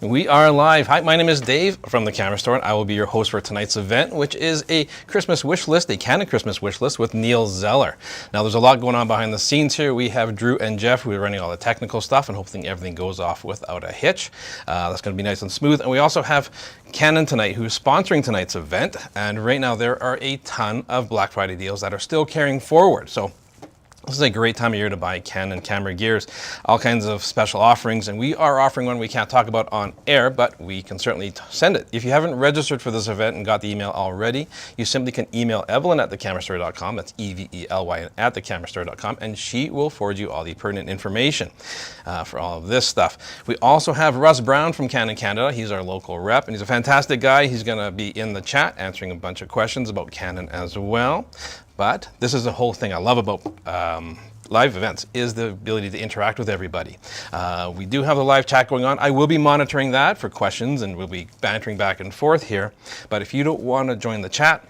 We are live. Hi, my name is Dave from the Camera Store, and I will be your host for tonight's event, which is a Christmas wish list, a Canon Christmas wish list with Neil Zeller. Now, there's a lot going on behind the scenes here. We have Drew and Jeff who are running all the technical stuff, and hopefully everything goes off without a hitch. That's going to be nice and smooth. And we also have Canon tonight, who's sponsoring tonight's event. And right now, there are a ton of Black Friday deals that are still carrying forward. So this is a great time of year to buy Canon camera gears, all kinds of special offerings, and we are offering one we can't talk about on air, but we can certainly send it. If you haven't registered for this event and got the email already, you simply can email Evelyn at thecamerastore.com, that's Evelyn at thecamerastore.com, and she will forward you all the pertinent information for all of this stuff. We also have Russ Brown from Canon Canada. He's our local rep, and he's a fantastic guy. He's going to be in the chat answering a bunch of questions about Canon as well. But this is the whole thing I love about live events, is the ability to interact with everybody. We do have a live chat going on. I will be monitoring that for questions, and we'll be bantering back and forth here. But if you don't want to join the chat,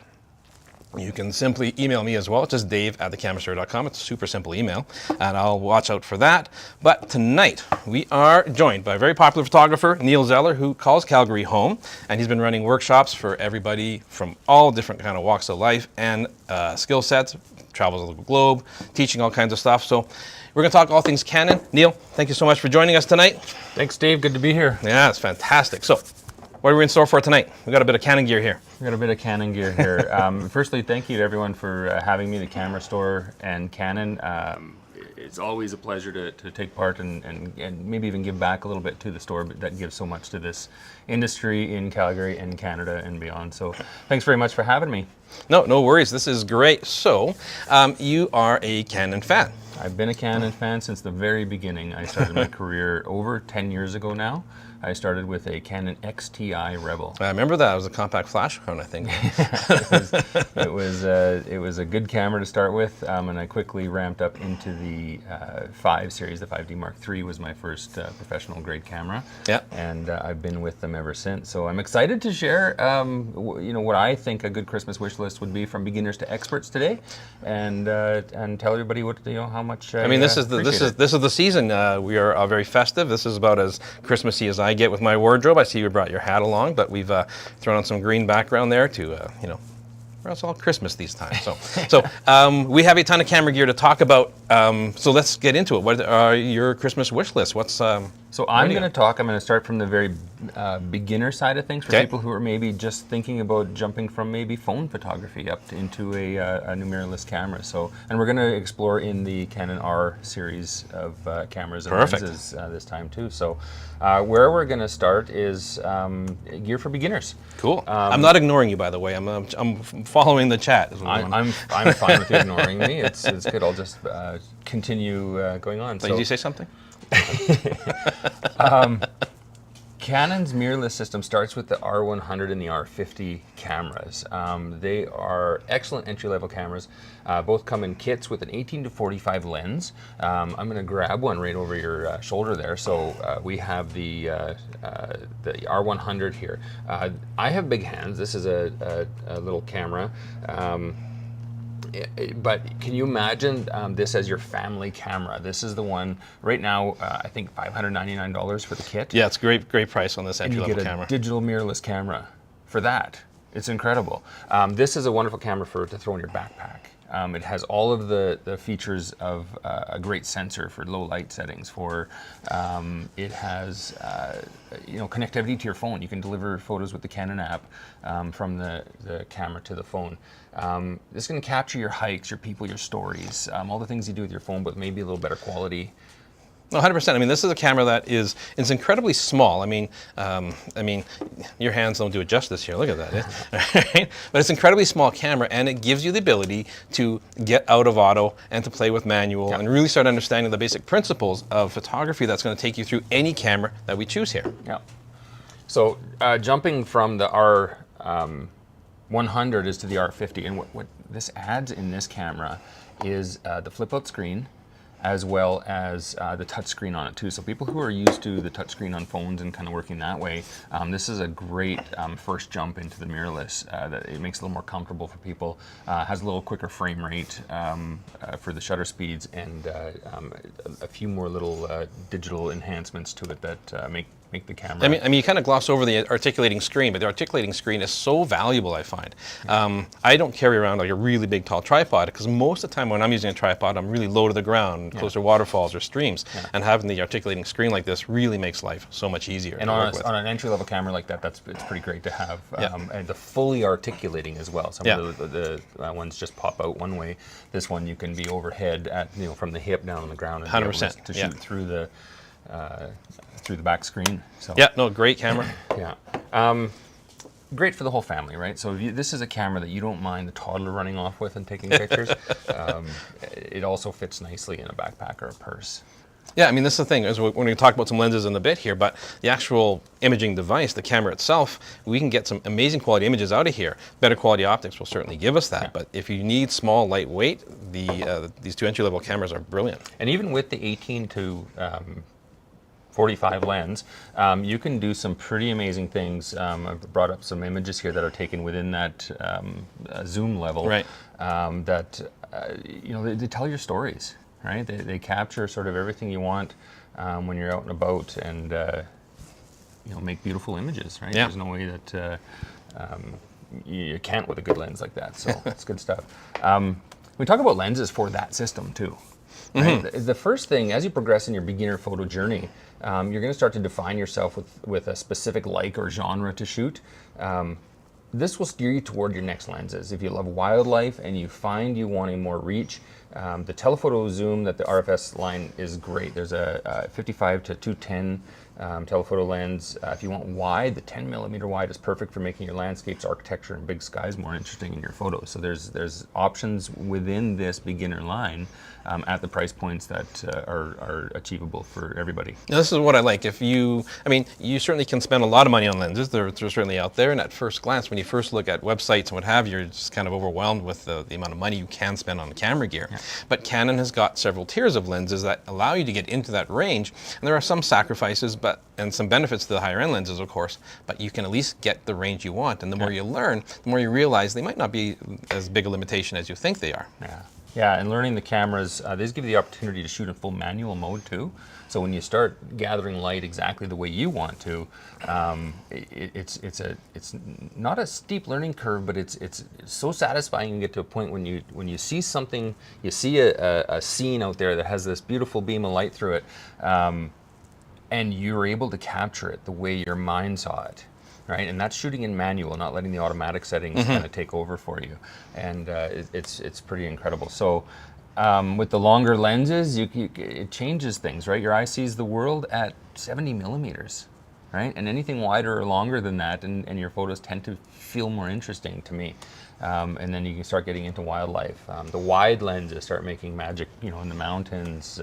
you can simply email me as well. It's just Dave at thecamerastore.com. It's a super simple email, and I'll watch out for that. But tonight, we are joined by a very popular photographer, Neil Zeller, who calls Calgary home, and he's been running workshops for everybody from all different kind of walks of life and skill sets, travels the globe, teaching all kinds of stuff. So we're going to talk all things Canon. Neil, thank you so much for joining us tonight. Thanks, Dave. Good to be here. Yeah, it's fantastic. So what are we in store for tonight? We got a bit of Canon gear here. We got a bit of Canon gear here. Firstly, thank you to everyone for having me, the Camera Store and Canon. It's always a pleasure to take part and maybe even give back a little bit to the store that gives so much to this industry in Calgary and Canada and beyond. So thanks very much for having me. No worries. This is great. So you are a Canon fan. I've been a Canon fan since the very beginning. I started my career over 10 years ago now. I started with a Canon XTI Rebel. I remember that. It was a compact flash phone, I think. It was a good camera to start with, and I quickly ramped up into the 5 series. The 5D Mark III was my first professional grade camera. Yeah. And I've been with them ever since. So I'm excited to share, what I think a good Christmas wish list would be from beginners to experts today, and tell everybody how much. I mean, this is the season. We are very festive. This is about as Christmassy as I get with my wardrobe. I see you brought your hat along, but we've thrown on some green background there to or it's all Christmas these times. So we have a ton of camera gear to talk about. So let's get into it. What are your Christmas wish lists? So I'm going to start from the very beginner side of things for people who are maybe just thinking about jumping from maybe phone photography up into a new mirrorless camera. And we're going to explore in the Canon R series of cameras and lenses this time too. So where we're going to start is gear for beginners. Cool. I'm not ignoring you, by the way. I'm following the chat. I'm fine with you ignoring me. It's good. I'll just continue going on. Did you say something? Canon's mirrorless system starts with the R100 and the R50 cameras. They are excellent entry-level cameras. Both come in kits with an 18-45 lens. I'm going to grab one right over your shoulder there. So we have the R100 here. I have big hands. This is a little camera. But can you imagine this as your family camera? This is the one right now. I think $599 for the kit. Yeah, it's great price on this entry-level camera. You get a digital mirrorless camera for that. It's incredible. This is a wonderful camera to throw in your backpack. It has all of the features of a great sensor for low light settings. It has connectivity to your phone. You can deliver photos with the Canon app from the camera to the phone. This can capture your hikes, your people, your stories, all the things you do with your phone, but maybe a little better quality. No, 100%. I mean, this is a camera that is incredibly small. I mean, your hands don't do it justice here. Look at that. Right? But it's an incredibly small camera, and it gives you the ability to get out of auto and to play with manual and really start understanding the basic principles of photography that's going to take you through any camera that we choose here. Yeah. So jumping from the R100 is to the R50, and what this adds in this camera is the flip-out screen, as well as the touch screen on it too. So people who are used to the touch screen on phones and kind of working that way, this is a great first jump into the mirrorless. That it makes it a little more comfortable for people. Has a little quicker frame rate for the shutter speeds, and a few more little digital enhancements to it that make the camera. I mean, you kind of gloss over the articulating screen, but the articulating screen is so valuable, I find. I don't carry around like a really big, tall tripod, because most of the time when I'm using a tripod, I'm really low to the ground, close to waterfalls or streams, and having the articulating screen like this really makes life so much easier. And on an entry-level camera like that, it's pretty great to have. And the fully articulating as well. Some of the ones just pop out one way. This one you can be overhead from the hip down on the ground and 100% to shoot through the back screen. So great camera. Great for the whole family, right? So this is a camera that you don't mind the toddler running off with and taking pictures. It also fits nicely in a backpack or a purse. Yeah, I mean, this is the thing, is we're going to talk about some lenses in a bit here, but the actual imaging device, the camera itself, we can get some amazing quality images out of here. Better quality optics will certainly give us that, but if you need small, lightweight, these two entry-level cameras are brilliant. And even with the 18 to 45 lens, you can do some pretty amazing things. I've brought up some images here that are taken within that zoom level. Right. They tell your stories, right? They capture sort of everything you want when you're out and about, and make beautiful images, right? Yeah. There's no way that you can't with a good lens like that. So it's good stuff. We talk about lenses for that system too. Right? The first thing, as you progress in your beginner photo journey, you're going to start to define yourself with a specific like or genre to shoot. This will steer you toward your next lenses. If you love wildlife and you find you wanting more reach, The telephoto zoom that the RFS line is great. There's a 55 to 210 telephoto lens. If you want wide, the 10 millimeter wide is perfect for making your landscapes, architecture, and big skies more interesting in your photos. So there's options within this beginner line at the price points that are achievable for everybody. Now, this is what I like. You certainly can spend a lot of money on lenses. They're certainly out there. And at first glance, when you first look at websites and what have you, you're just kind of overwhelmed with the amount of money you can spend on camera gear. Yeah. But Canon has got several tiers of lenses that allow you to get into that range. And there are some sacrifices and some benefits to the higher end lenses, of course, but you can at least get the range you want. And the more you learn, the more you realize they might not be as big a limitation as you think they are. Yeah. Yeah, and learning the cameras, these give you the opportunity to shoot in full manual mode too. So when you start gathering light exactly the way you want to, it's not a steep learning curve, but it's so satisfying. You get to a point when you see something, you see a scene out there that has this beautiful beam of light through it, and you're able to capture it the way your mind saw it. Right, and that's shooting in manual, not letting the automatic settings kind of take over for you, and it's pretty incredible. So with the longer lenses, it changes things, right? Your eye sees the world at 70 millimeters, right? And anything wider or longer than that, and your photos tend to feel more interesting to me. And then you can start getting into wildlife. The wide lenses start making magic, in the mountains.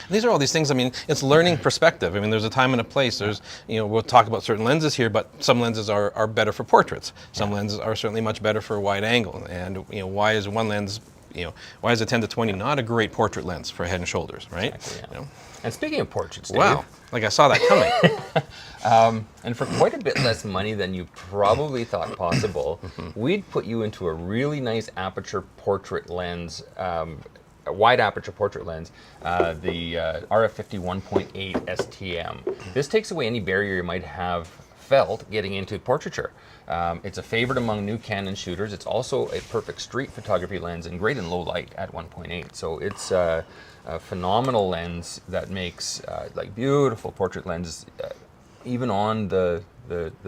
These are all these things. I mean, it's learning perspective. I mean, there's a time and a place. There's, we'll talk about certain lenses here, but some lenses are better for portraits. Some lenses are certainly much better for wide angle. And why is one lens, why is a 10 to 20 not a great portrait lens for Head and Shoulders, right? Exactly, yeah. And speaking of portraits, Dave, wow, like I saw that coming. And for quite a bit less money than you probably thought possible, we'd put you into a really nice aperture portrait lens, a wide aperture portrait lens, the RF50 1.8 STM. This takes away any barrier you might have felt getting into portraiture. It's a favorite among new Canon shooters. It's also a perfect street photography lens and great in low light at 1.8. So it's a phenomenal lens that makes like beautiful portrait lenses, even on the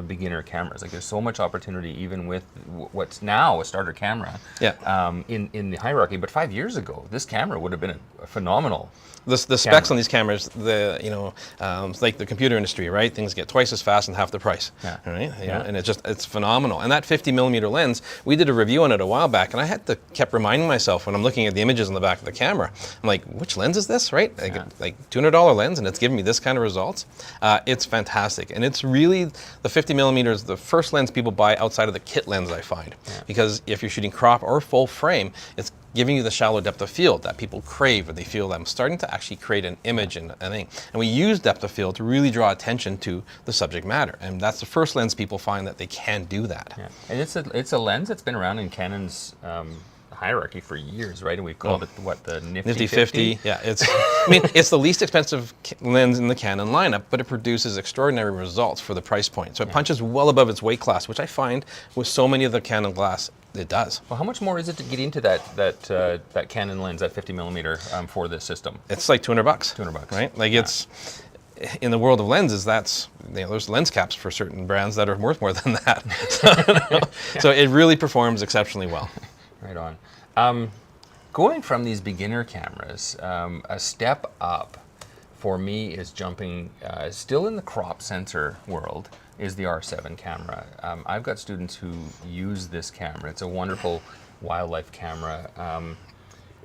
beginner cameras. Like there's so much opportunity even with what's now a starter camera in the hierarchy. But 5 years ago, this camera would have been a phenomenal. The specs on these cameras, it's like the computer industry, right? Things get twice as fast and half the price, right? And it's phenomenal. And that 50 millimeter lens, we did a review on it a while back, and I kept reminding myself when I'm looking at the images on the back of the camera, I'm like, which lens is this, right? Like $200 lens, and it's giving me this kind of results. It's fantastic, and it's really the 50 millimeters, the first lens people buy outside of the kit lens, I find, because if you're shooting crop or full frame, it's giving you the shallow depth of field that people crave, or they feel that I'm starting to actually create an image and a thing. And we use depth of field to really draw attention to the subject matter. And that's the first lens people find that they can do that. Yeah. And it's a lens that's been around in Canon's hierarchy for years, right? And we've called it the Nifty 50. Yeah, it's the least expensive lens in the Canon lineup, but it produces extraordinary results for the price point. So it punches well above its weight class, which I find with so many of the Canon glass it does. Well, how much more is it to get into that Canon lens, that 50 millimeter for this system? It's like $200. $200, right? Like it's in the world of lenses. That's there's lens caps for certain brands that are worth more than that. So it really performs exceptionally well. Right on. Going from these beginner cameras, a step up for me is jumping, still in the crop sensor world, is the R7 camera. I've got students who use this camera. It's a wonderful wildlife camera.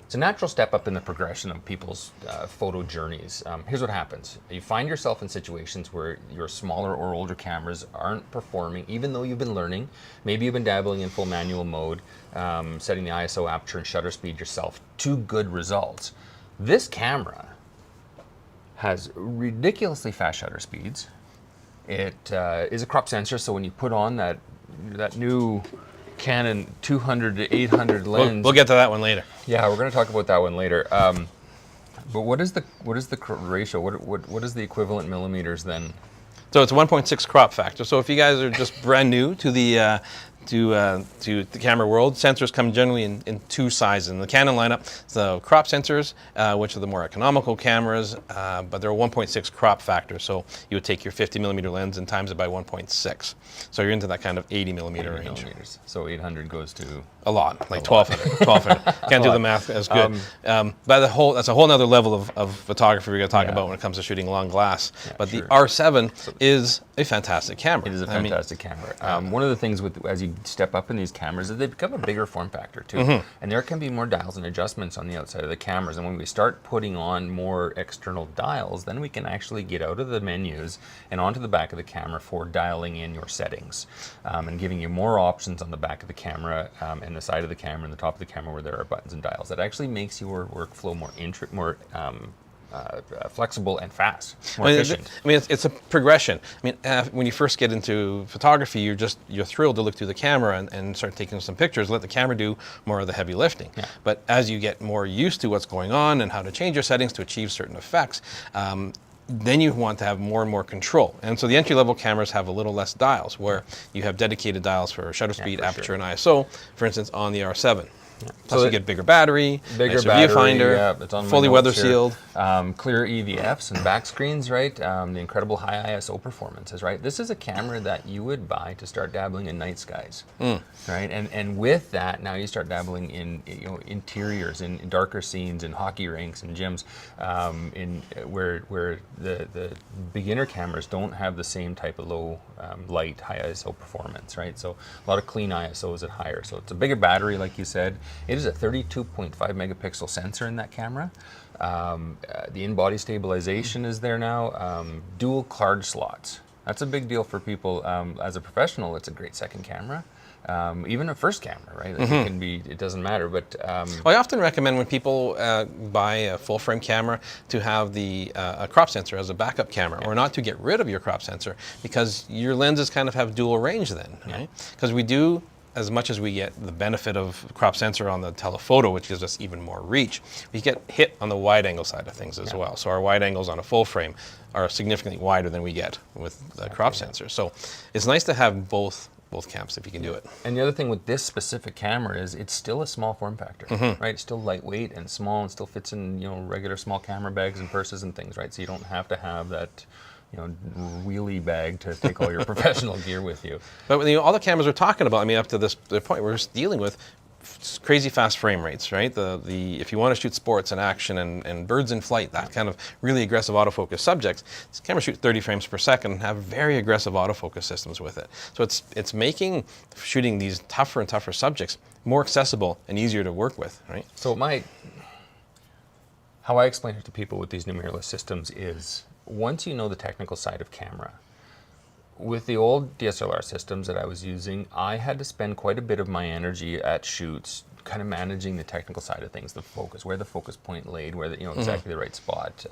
It's a natural step up in the progression of people's photo journeys. Here's what happens. You find yourself in situations where your smaller or older cameras aren't performing, even though you've been learning. Maybe you've been dabbling in full manual mode, setting the ISO, aperture, and shutter speed yourself to good results. This camera has ridiculously fast shutter speeds. It is a crop sensor, so when you put on that new Canon 200 to 800 lens, we'll get to that one later. Yeah, we're going to talk about that one later. But what is the ratio? What is the equivalent millimeters then? So it's 1.6 crop factor. So if you guys are just brand new to the the camera world, sensors come generally in two sizes. In the Canon lineup, so crop sensors, which are the more economical cameras, but they're a 1.6 crop factor. So you would take your 50 millimeter lens and times it by 1.6. So you're into that kind of 80 millimeter range. Millimeters. So 800 goes to A lot, like 1,200. 1,200. Can't do the math as good. But that's a whole other level of photography we're going to talk about when it comes to shooting long glass. But the R7 is a fantastic camera. It is a fantastic camera. One of the things as you step up in these cameras is they become a bigger form factor too. And there can be more dials and adjustments on the outside of the cameras. And when we start putting on more external dials, then we can actually get out of the menus and onto the back of the camera for dialing in your settings and giving you more options on the back of the camera and the side of the camera and the top of the camera where there are buttons and dials. That actually makes your workflow more flexible and fast, more efficient. It's a progression. When you first get into photography, you're thrilled to look through the camera and start taking some pictures. Let the camera do more of the heavy lifting. Yeah. But as you get more used to what's going on and how to change your settings to achieve certain effects, then you want to have more and more control. And so the entry-level cameras have a little less dials, where you have dedicated dials for shutter speed, aperture, and ISO, for instance, on the R7. Yeah. Plus you get bigger battery, nicer viewfinder, it's on fully weather sealed. Clear EVFs and back screens, right? The incredible high ISO performances, right? This is a camera that you would buy to start dabbling in night skies, right? And with that, now you start dabbling in interiors, in darker scenes, in hockey rinks and gyms, where the beginner cameras don't have the same type of low light, high ISO performance, right? So a lot of clean ISOs at higher. So it's a bigger battery, like you said. It is a 32.5 megapixel sensor in that camera. The in-body stabilization is there now. Dual card slots. That's a big deal for people. As a professional, it's a great second camera. Even a first camera, right? It can be. It doesn't matter. But I often recommend when people buy a full-frame camera to have a crop sensor as a backup camera, or not to get rid of your crop sensor, because your lenses kind of have dual range then, right? Because we do. As much as we get the benefit of crop sensor on the telephoto, which gives us even more reach, we get hit on the wide angle side of things as well. So our wide angles on a full frame are significantly wider than we get with the crop sensor. So it's nice to have both cams if you can do it. And the other thing with this specific camera is it's still a small form factor, right? It's still lightweight and small and still fits in regular small camera bags and purses and things, right? So you don't have to have that wheelie bag to take all your professional gear with you. But all the cameras we're talking about, up to this point, we're just dealing with crazy fast frame rates, right? If you want to shoot sports and action and birds in flight, that kind of really aggressive autofocus subjects, these cameras shoot 30 frames per second and have very aggressive autofocus systems with it. So it's making shooting these tougher and tougher subjects more accessible and easier to work with, right? So how I explain it to people with these new mirrorless systems is, once you know the technical side of camera, with the old DSLR systems that I was using, I had to spend quite a bit of my energy at shoots kind of managing the technical side of things, the focus, where the focus point laid, where exactly the right spot,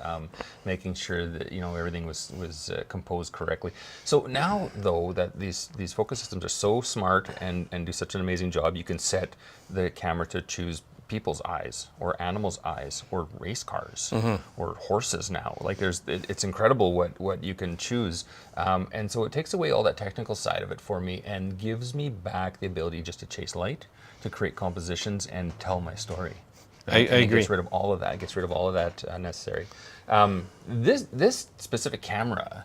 making sure that everything was composed correctly. So now, though, that these focus systems are so smart and do such an amazing job, you can set the camera to choose people's eyes or animals' eyes or race cars or horses now. Like it's incredible what you can choose. And so it takes away all that technical side of it for me and gives me back the ability just to chase light, to create compositions and tell my story. I agree. It gets rid of all of that. It gets rid of all of that necessary. This specific camera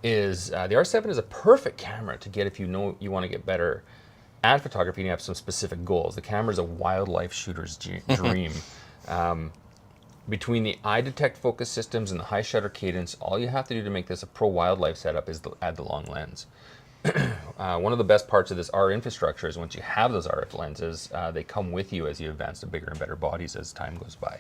is, the R7 is a perfect camera to get if you want to get better at photography and you have some specific goals. The camera is a wildlife shooter's dream. Between the eye detect focus systems and the high shutter cadence, all you have to do to make this a pro wildlife setup is add the long lens. One of the best parts of this R infrastructure is once you have those RF lenses, they come with you as you advance to bigger and better bodies as time goes by.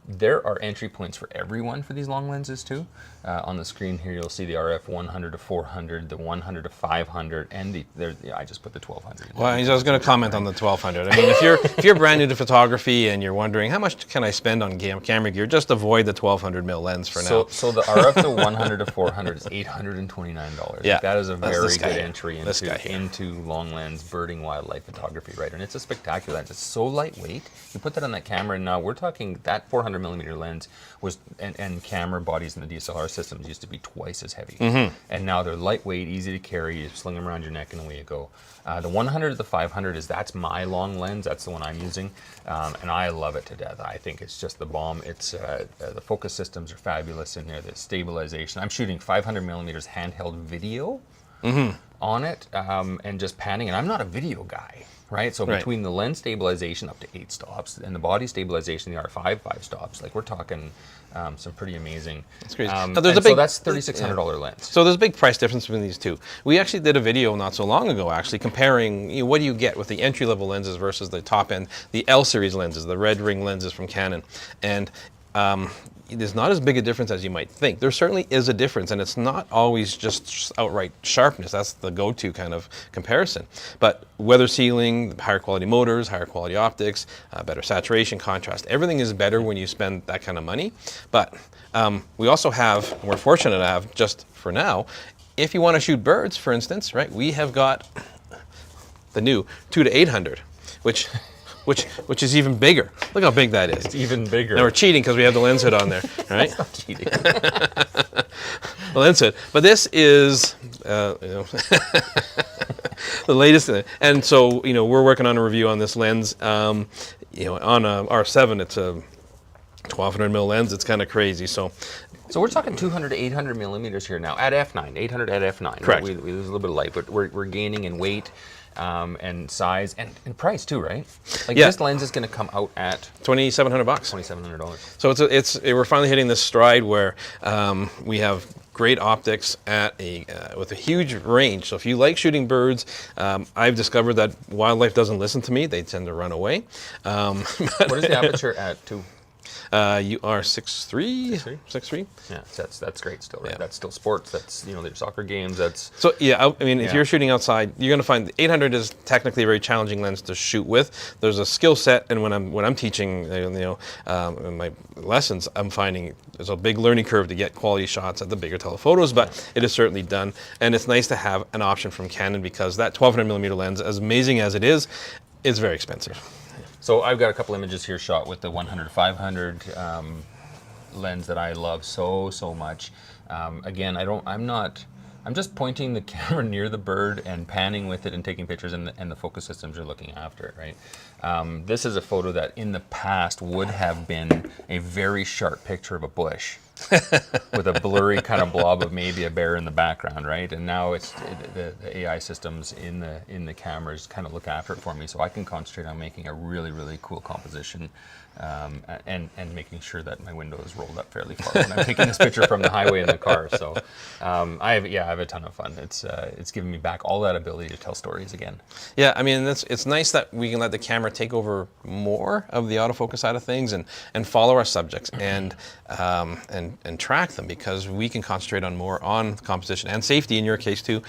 There are entry points for everyone for these long lenses too. On the screen here, you'll see the RF 100 to 400, the 100 to 500, and I just put the 1200. Well, I was going to comment on the 1200. If you're brand new to photography and you're wondering how much can I spend on camera gear, just avoid the 1200 mil lens for now. So the RF to 100 to 400 is $829. Yeah, that is a very good entry into long lens birding wildlife photography, right? And it's a spectacular lens. It's so lightweight. You put that on that camera, and now we're talking that 400 millimeter lens was, and camera bodies in the DSLR systems used to be twice as heavy. And now they're lightweight, easy to carry. You sling them around your neck and away you go. The 100 to the 500 that's my long lens. That's the one I'm using, and I love it to death. I think it's just the bomb. It's the focus systems are fabulous in there. The stabilization. I'm shooting 500 millimeters handheld video on it, and just panning. And I'm not a video guy. Right, so Right. between the lens stabilization up to 8 stops and the body stabilization, the R5 5 stops, like we're talking some pretty amazing. That's crazy. Now Now, there's a big, so that's $3,600 lens. So there's a big price difference between these two. We actually did a video not so long ago, actually comparing what do you get with the entry-level lenses versus the top end, the L series lenses, the red ring lenses from Canon, and there's not as big a difference as you might think. There certainly is a difference, and it's not always just outright sharpness. That's the go-to kind of comparison. But weather sealing, higher quality motors, higher quality optics, better saturation, contrast, everything is better when you spend that kind of money. But we also have, we're fortunate to have, just for now, if you want to shoot birds, for instance, right, we have got the new 2 to 800, which is even bigger. Look how big that is. It's even bigger. Now we're cheating because we have the lens hood on there, right? That's not cheating. The lens hood. But this is, the latest. And so, we're working on a review on this lens. On a R7, it's a 1200 mil lens. It's kind of crazy. So we're talking 200 to 800 millimeters here now at f9, 800 at f9. Correct. We lose a little bit of light, but we're gaining in weight. And size and price too, right? Like this lens is going to come out at $2,700. $2,700. So we're finally hitting this stride where we have great optics at with a huge range. So if you like shooting birds, I've discovered that wildlife doesn't listen to me; they tend to run away. What is the aperture at too? You are 6'3", 6'3". Yeah, that's great still, right? Yeah. That's still sports. That's their soccer games. That's so yeah. I mean, if you're shooting outside, you're going to find the 800 is technically a very challenging lens to shoot with. There's a skill set, and when I'm teaching, in my lessons, I'm finding there's a big learning curve to get quality shots at the bigger telephotos, but it is certainly done, and it's nice to have an option from Canon because that 1200 millimeter lens, as amazing as it is very expensive. So I've got a couple images here shot with the 100-500 lens that I love so much. Again, I'm just pointing the camera near the bird and panning with it and taking pictures, and the focus systems are looking after it, right? This is a photo that in the past would have been a very sharp picture of a bush with a blurry kind of blob of maybe a bear in the background, right? And now it's the AI systems in the cameras kind of look after it for me, so I can concentrate on making a really cool composition and making sure that my window is rolled up fairly far when I'm taking this picture from the highway in the car. So I have a ton of fun. It's given me back all that ability to tell stories again. Yeah, I mean it's nice that we can let the camera take over more of the autofocus side of things and follow our subjects and track them, because we can concentrate on composition and safety in your case too.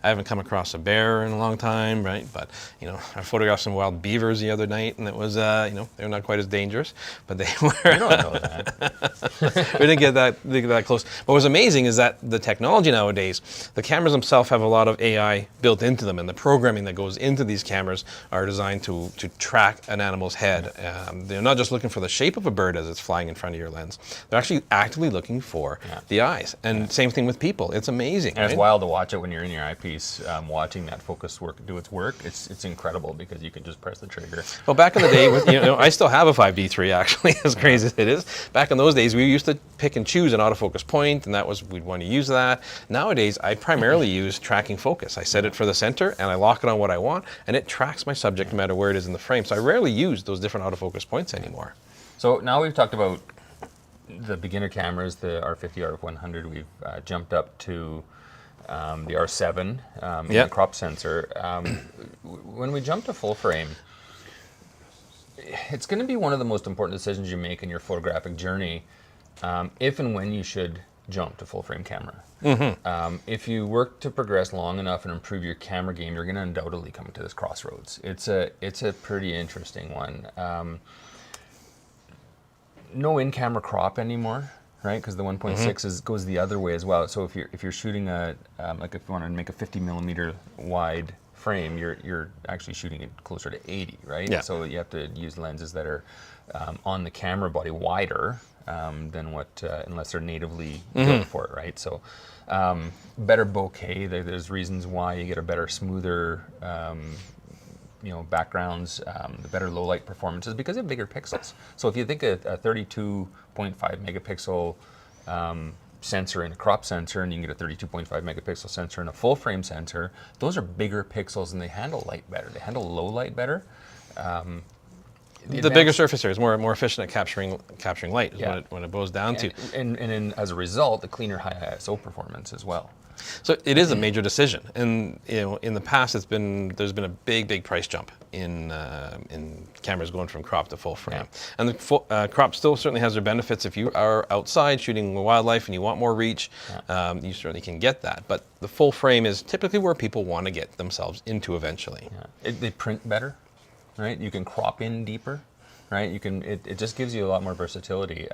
I haven't come across a bear in a long time, right? But I photographed some wild beavers the other night, and it was they're not quite as dangerous, but they were. I don't know that. We didn't get that close. But what was amazing is that the technology nowadays, the cameras themselves have a lot of AI built into them, and the programming that goes into these cameras are designed to track an animal's head. They're not just looking for the shape of a bird as it's flying in front of your lens. They're actually actively looking for the eyes. And same thing with people. It's amazing. And it's wild to watch it when you're in your eyepiece, watching that focus do its work. It's incredible because you can just press the trigger. Well, back in the day, I still have a 5D3 actually, as crazy as it is. Back in those days, we used to pick and choose an autofocus point, and we'd want to use that. Nowadays, I primarily use tracking focus. I set it for the center, and I lock it on what I want, and it tracks my subject no matter where it is in the frame. So I rarely use those different autofocus points anymore. So now we've talked about the beginner cameras, the R50, R100. We've jumped up to the R7, the crop sensor. When we jump to full frame, it's going to be one of the most important decisions you make in your photographic journey, if and when you should jump to full frame camera. Mm-hmm. If you work to progress long enough and improve your camera game, you're going to undoubtedly come to this crossroads. It's a pretty interesting one. No in-camera crop anymore, right? Because the 1.6 goes the other way as well. So if you're shooting like if you want to make a 50 millimeter wide frame, you're actually shooting it closer to 80, right? Yeah. So you have to use lenses that are on the camera body wider than what, unless they're natively built for it, right? So better bokeh. There's reasons why you get a better, smoother backgrounds, the better low light performances because they have bigger pixels. So if you think a 32.5 megapixel sensor and a crop sensor, and you can get a 32.5 megapixel sensor and a full frame sensor. Those are bigger pixels and they handle light better. They handle low light better. The bigger surface area is more efficient at capturing light, is what it boils down to. And as a result, the cleaner high ISO performance as well. So it is a major decision, and in the past there's been a big price jump in cameras going from crop to full frame, and the crop still certainly has their benefits. If you are outside shooting wildlife and you want more reach, you certainly can get that. But the full frame is typically where people want to get themselves into eventually. They print better, right? You can crop in deeper, right? You can. It just gives you a lot more versatility.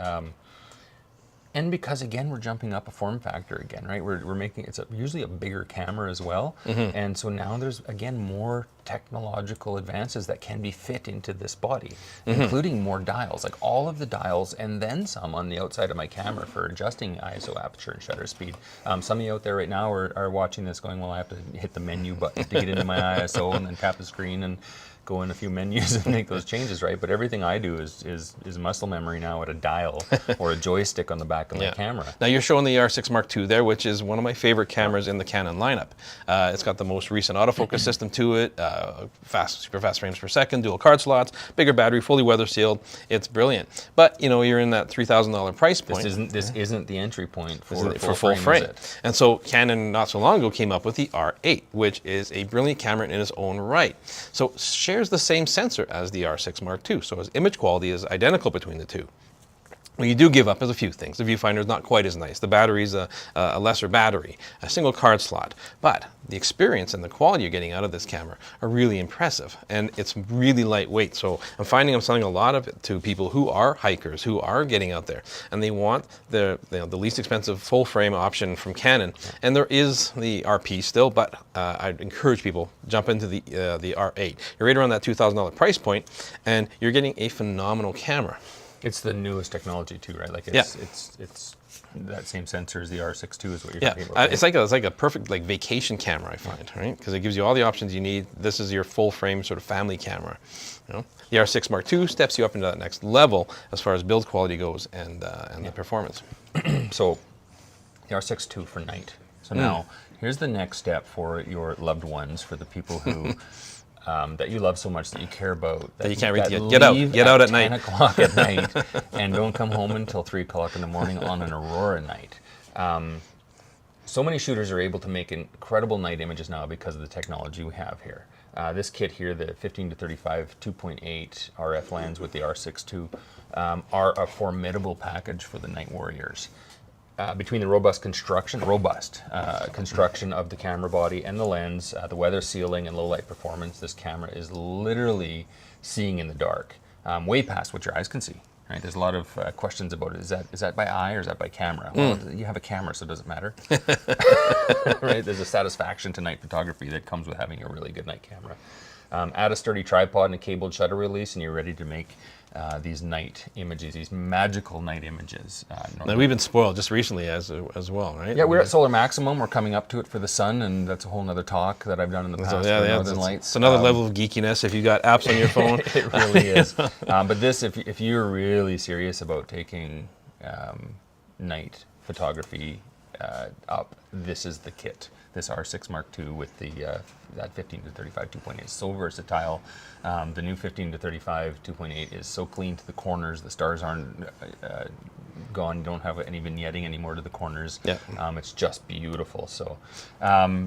And because again, we're jumping up a form factor again, right? We're making usually a bigger camera as well, and so now there's again more technological advances that can be fit into this body, including more dials, like all of the dials, and then some on the outside of my camera for adjusting ISO, aperture, and shutter speed. Some of you out there right now are watching this, going, "Well, I have to hit the menu button to get into my ISO, and then tap the screen and go in a few menus and make those changes," right? But everything I do is muscle memory now at a dial or a joystick on the back of my camera. Now you're showing the R6 Mark II there, which is one of my favorite cameras in the Canon lineup. It's got the most recent autofocus system to it, super fast frames per second, dual card slots, bigger battery, fully weather sealed. It's brilliant. But you're in that $3,000 price point. This isn't the entry point for full frame. And so Canon not so long ago came up with the R8, which is a brilliant camera in its own right. So shares the same sensor as the R6 Mark II, so its image quality is identical between the two. What you do give up is a few things. The viewfinder is not quite as nice. The battery's a lesser battery, a single card slot. But the experience and the quality you're getting out of this camera are really impressive, and it's really lightweight. So I'm finding I'm selling a lot of it to people who are hikers, who are getting out there, and they want the least expensive full frame option from Canon. And there is the RP still, but I'd encourage people jump into the R8. You're right around that $2,000 price point, and you're getting a phenomenal camera. It's the newest technology too, right? Like it's that same sensor as the R6 II is what you're talking about. Right? It's like a perfect vacation camera, I find, right? Because it gives you all the options you need. This is your full frame sort of family camera. The R6 Mark II steps you up into that next level as far as build quality goes and the performance. So the R6 II for night. So now here's the next step for your loved ones, for the people who that you love so much, that you care about, that you can't read. Get out at night. 10 o'clock at night, and don't come home until 3 o'clock in the morning on an aurora night. So many shooters are able to make incredible night images now because of the technology we have here. This kit here, the 15 to 35 2.8 RF lens with the R6 II, are a formidable package for the night warriors. Between the robust construction of the camera body and the lens, the weather sealing and low light performance, this camera is literally seeing in the dark, way past what your eyes can see. Right? There's a lot of questions about it. Is that by eye or is that by camera? Well, you have a camera, so it doesn't matter. Right? There's a satisfaction to night photography that comes with having a really good night camera. Add a sturdy tripod and a cabled shutter release, and you're ready to make these night images, these magical night images. Now, we've been spoiled just recently as well, right? Yeah, we're at Solar Maximum. We're coming up to it for the sun, and that's a whole nother talk that I've done in the past for Northern Lights. It's another level of geekiness if you got apps on your phone. It really is. But this, if you're really serious about taking night photography up, this is the kit. This R6 Mark II with the that 15 to 35 2.8 is so versatile. The new 15 to 35 2.8 is so clean to the corners. The stars aren't gone. You don't have any vignetting anymore to the corners. Yeah. It's just beautiful. So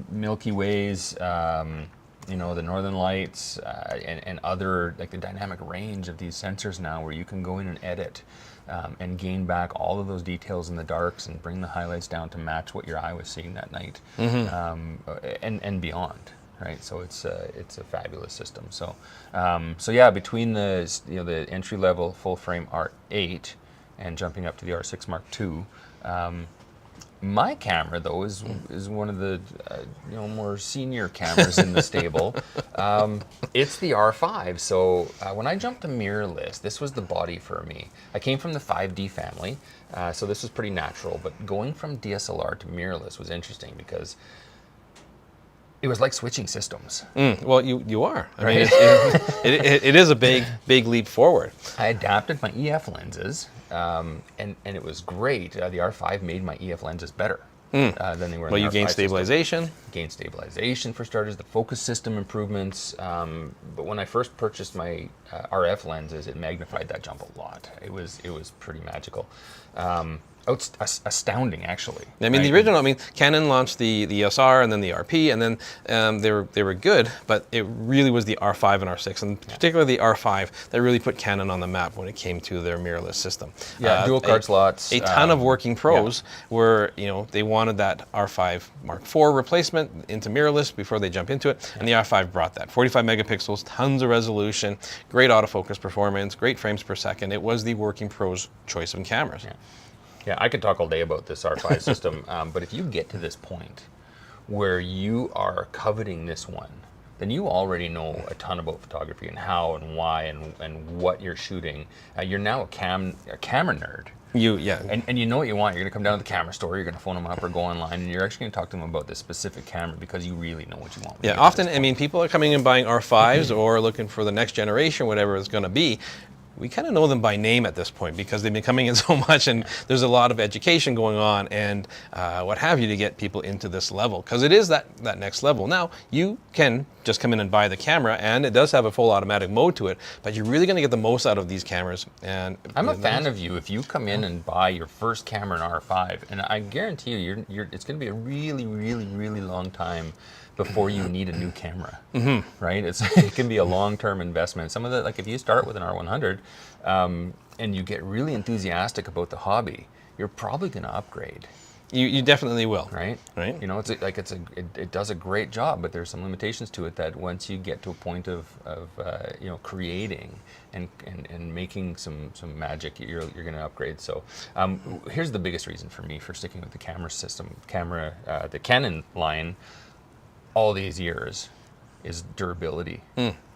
Milky Ways, the Northern Lights, and other, like the dynamic range of these sensors now, where you can go in and edit and gain back all of those details in the darks and bring the highlights down to match what your eye was seeing that night, and beyond. Right, so it's a fabulous system. So yeah, between the entry level full frame R8 and jumping up to the R6 Mark II. My camera, though, is one of the more senior cameras in the stable. It's the R5. So when I jumped to mirrorless, this was the body for me. I came from the 5D family, so this was pretty natural. But going from DSLR to mirrorless was interesting because It was like switching systems. Well, you are. I mean, Right? it is a big leap forward. I adapted my EF lenses, and it was great. The R5 made my EF lenses better than they were in Well, the you R5 gained system. stabilization. Gained stabilization for starters, the focus system improvements. But when I first purchased my RF lenses, it magnified that jump a lot. It was pretty magical. Astounding, actually. I mean, the original. I mean, Canon launched the ESR and then the RP, and then they were good, but it really was the R5 and R6, and particularly the R5 that really put Canon on the map when it came to their mirrorless system. Yeah, dual card slots. A ton of working pros were, they wanted that R5 Mark IV replacement into mirrorless before they jump into it, and the R5 brought that. 45 megapixels, tons of resolution, great autofocus performance, great frames per second. It was the working pros choice of cameras. Yeah, I could talk all day about this R5 system, but if you get to this point where you are coveting this one, then you already know a ton about photography and how and why and what you're shooting. You're now a camera nerd. And you know what you want. You're going to come down to the camera store, you're going to phone them up or go online, and you're actually going to talk to them about this specific camera because you really know what you want. Yeah, often, I mean, people are coming and buying R5s or looking for the next generation, whatever it's going to be. We kind of know them by name at this point because they've been coming in so much, and there's a lot of education going on and what have you to get people into this level, because it is that next level. Now, you can just come in and buy the camera, and it does have a full automatic mode to it, but you're really going to get the most out of these cameras. And I'm a fan of you if you come in and buy your first camera in R5, and I guarantee you, it's going to be a really, really, really long time before you need a new camera, right? It can be a long-term investment. Some of the, like if you start with an R100 and you get really enthusiastic about the hobby, you're probably going to upgrade. You definitely will. Right? You know, it does a great job, but there's some limitations to it that once you get to a point of creating and making some magic, you're going to upgrade. So here's the biggest reason for me for sticking with the camera system, the Canon line, all these years is durability,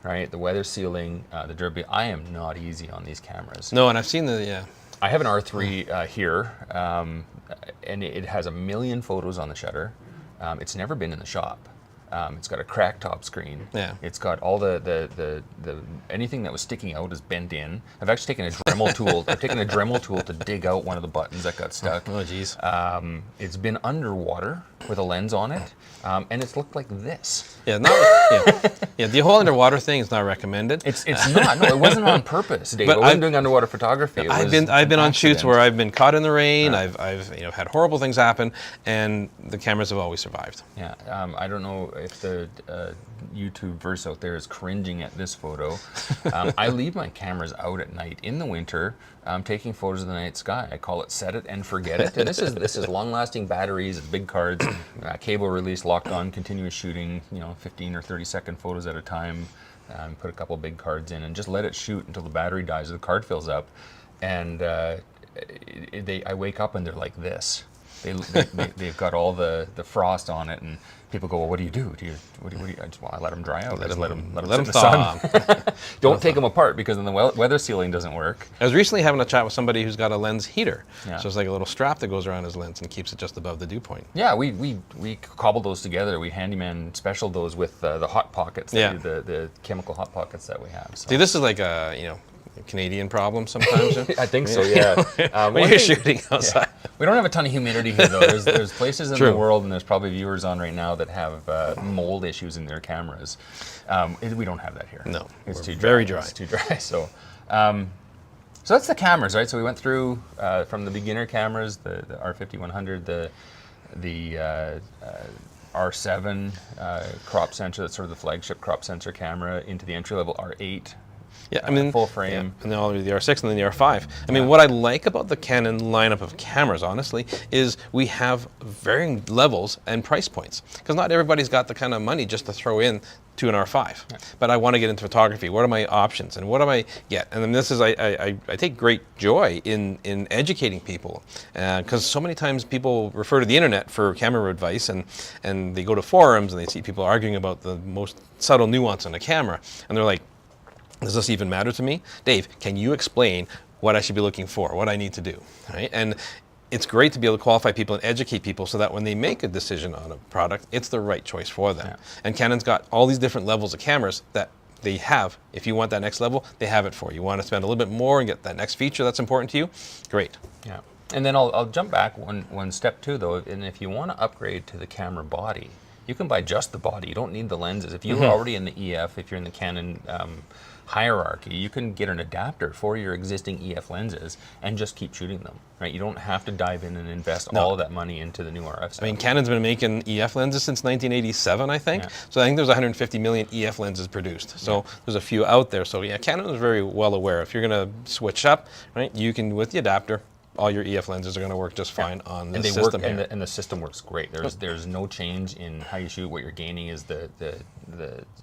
right? The weather sealing, the durability. I am not easy on these cameras. No, and I've seen I have an R3 here, and it has 1 million photos on the shutter. It's never been in the shop. It's got a cracked top screen. Yeah. It's got all the anything that was sticking out is bent in. I've actually taken a Dremel tool. I've taken a Dremel tool to dig out one of the buttons that got stuck. Oh, geez. It's been underwater with a lens on it, and it's looked like this. Yeah, the whole underwater thing is not recommended. It's not. No, it wasn't on purpose, Dave. I wasn't doing underwater photography. I've been on shoots where I've been caught in the rain. I've had horrible things happen, and the cameras have always survived. Yeah, I don't know if the YouTubeverse out there is cringing at this photo. I leave my cameras out at night in the winter, taking photos of the night sky. I call it set it and forget it. And this is long-lasting batteries, it's big cards, cable release, locked on, continuous shooting. 15 or 30-second photos at a time. Put a couple big cards in and just let it shoot until the battery dies or the card fills up. And I wake up and they're like this. They've got all the frost on it, and people go, well, what do you do? I let them dry out. Let them sit in the sun. Don't take them apart, because then the weather sealing doesn't work. I was recently having a chat with somebody who's got a lens heater. Yeah. So it's like a little strap that goes around his lens and keeps it just above the dew point. Yeah, we cobbled those together. We handyman specialed those with the hot pockets, the chemical hot pockets that we have. So. See, this is like a Canadian problem sometimes. I think so, yeah. When you're shooting outside. Yeah. We don't have a ton of humidity here, though. There's places in the world, and there's probably viewers on right now that have mold issues in their cameras. We don't have that here. No, it's too dry. Very dry. It's too dry. So that's the cameras, right? So we went through from the beginner cameras, the R50-100, the R7 crop sensor, that's sort of the flagship crop sensor camera, into the entry-level R8. Yeah, I mean, full frame. Yeah, and then all the way to the R6 and then the R5. I mean, what I like about the Canon lineup of cameras, honestly, is we have varying levels and price points. Because not everybody's got the kind of money just to throw in to an R5. Yeah. But I want to get into photography. What are my options, and what do I get? And then this is, I take great joy in educating people, because so many times people refer to the internet for camera advice, and they go to forums and they see people arguing about the most subtle nuance on a camera, and they're like, does this even matter to me? Dave, can you explain what I should be looking for, what I need to do, right? And it's great to be able to qualify people and educate people so that when they make a decision on a product, it's the right choice for them. Yeah. And Canon's got all these different levels of cameras that they have. If you want that next level, they have it for you. You want to spend a little bit more and get that next feature that's important to you, great. Yeah. And then I'll jump back one step too, though. And if you want to upgrade to the camera body, you can buy just the body. You don't need the lenses. If you're already in the EF, if you're in the Canon hierarchy, you can get an adapter for your existing EF lenses and just keep shooting them, right? You don't have to dive in and invest all of that money into the new RF stuff. I mean, Canon's been making EF lenses since 1987, I think. Yeah. So I think there's 150 million EF lenses produced. So there's a few out there. So yeah, Canon is very well aware. If you're going to switch up, right, you can, with the adapter, all your EF lenses are going to work just fine on the system here. And the system works great. There's no change in how you shoot. What you're gaining is the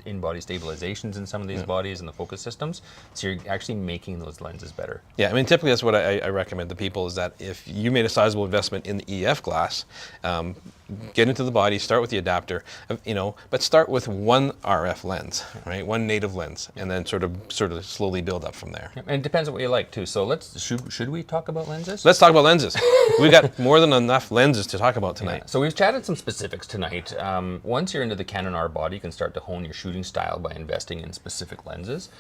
in-body stabilizations in some of these bodies and the focus systems. So you're actually making those lenses better. Yeah, I mean, typically that's what I recommend to people is that if you made a sizable investment in the EF glass, get into the body, start with the adapter, but start with one RF lens, right? One native lens, and then sort of slowly build up from there. And it depends on what you like too. So should we talk about lenses? Let's talk about lenses. We've got more than enough lenses to talk about tonight. Yeah. So we've chatted some specifics tonight. Once you're into the Canon R body, you can start to hone your shooting style by investing in specific lenses.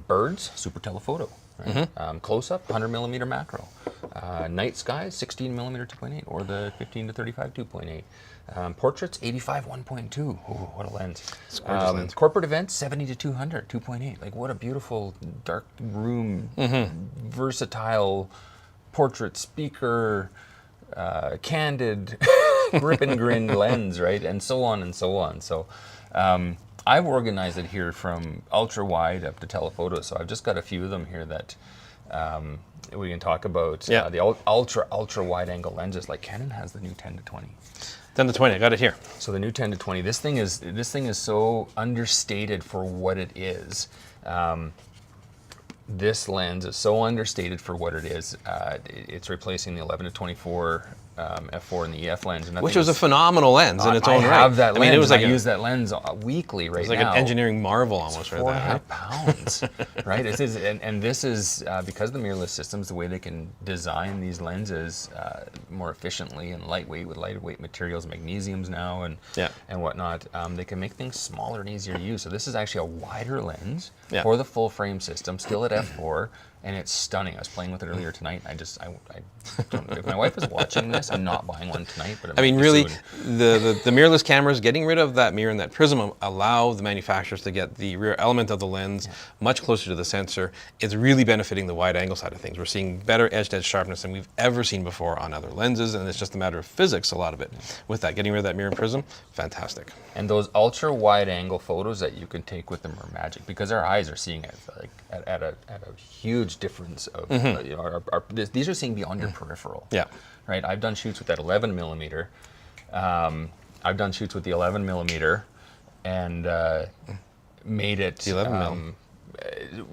Birds, super telephoto. Right? Close-up, 100mm macro. Night sky, 16mm 2.8, or the 15 to 35 2.8. Portraits, 85 1.2. Ooh, what a lens. It's a gorgeous lens. Corporate events, 70 to 200 2.8. Like, what a beautiful dark room, versatile portrait speaker, candid, grip and grin lens, right? And so on and so on. So I've organized it here from ultra wide up to telephoto. So I've just got a few of them here that we can talk about. Yeah. The ultra wide angle lenses, like Canon has the new 10 to 20. 10 to 20, I got it here. So the new 10 to 20. This thing is so understated for what it is. This lens is so understated for what it is. It's replacing the 11 to 24 f4 and the EF lens, and Which was a phenomenal lens in its own right. I have that lens. I mean, it was like I use that lens weekly right now. It was like an engineering marvel almost, it's right 4.5 there. pounds, right? It is, and this is because of the mirrorless systems, the way they can design these lenses more efficiently and lightweight with lightweight materials, magnesiums now, and whatnot. They can make things smaller and easier to use. So this is actually a wider lens for the full frame system, still at f4. And it's stunning. I was playing with it earlier tonight. I don't, if my wife is watching this, I'm not buying one tonight. But I mean, really, the mirrorless cameras, getting rid of that mirror and that prism allow the manufacturers to get the rear element of the lens much closer to the sensor. It's really benefiting the wide angle side of things. We're seeing better edge-to-edge sharpness than we've ever seen before on other lenses, and it's just a matter of physics, a lot of it. With that, getting rid of that mirror and prism, fantastic. And those ultra wide angle photos that you can take with them are magic because our eyes are seeing it like at a huge difference of these are seeing beyond your peripheral. Yeah. Right. I've done shoots with that 11mm. I've done shoots with the 11mm, and made it. The 11mm.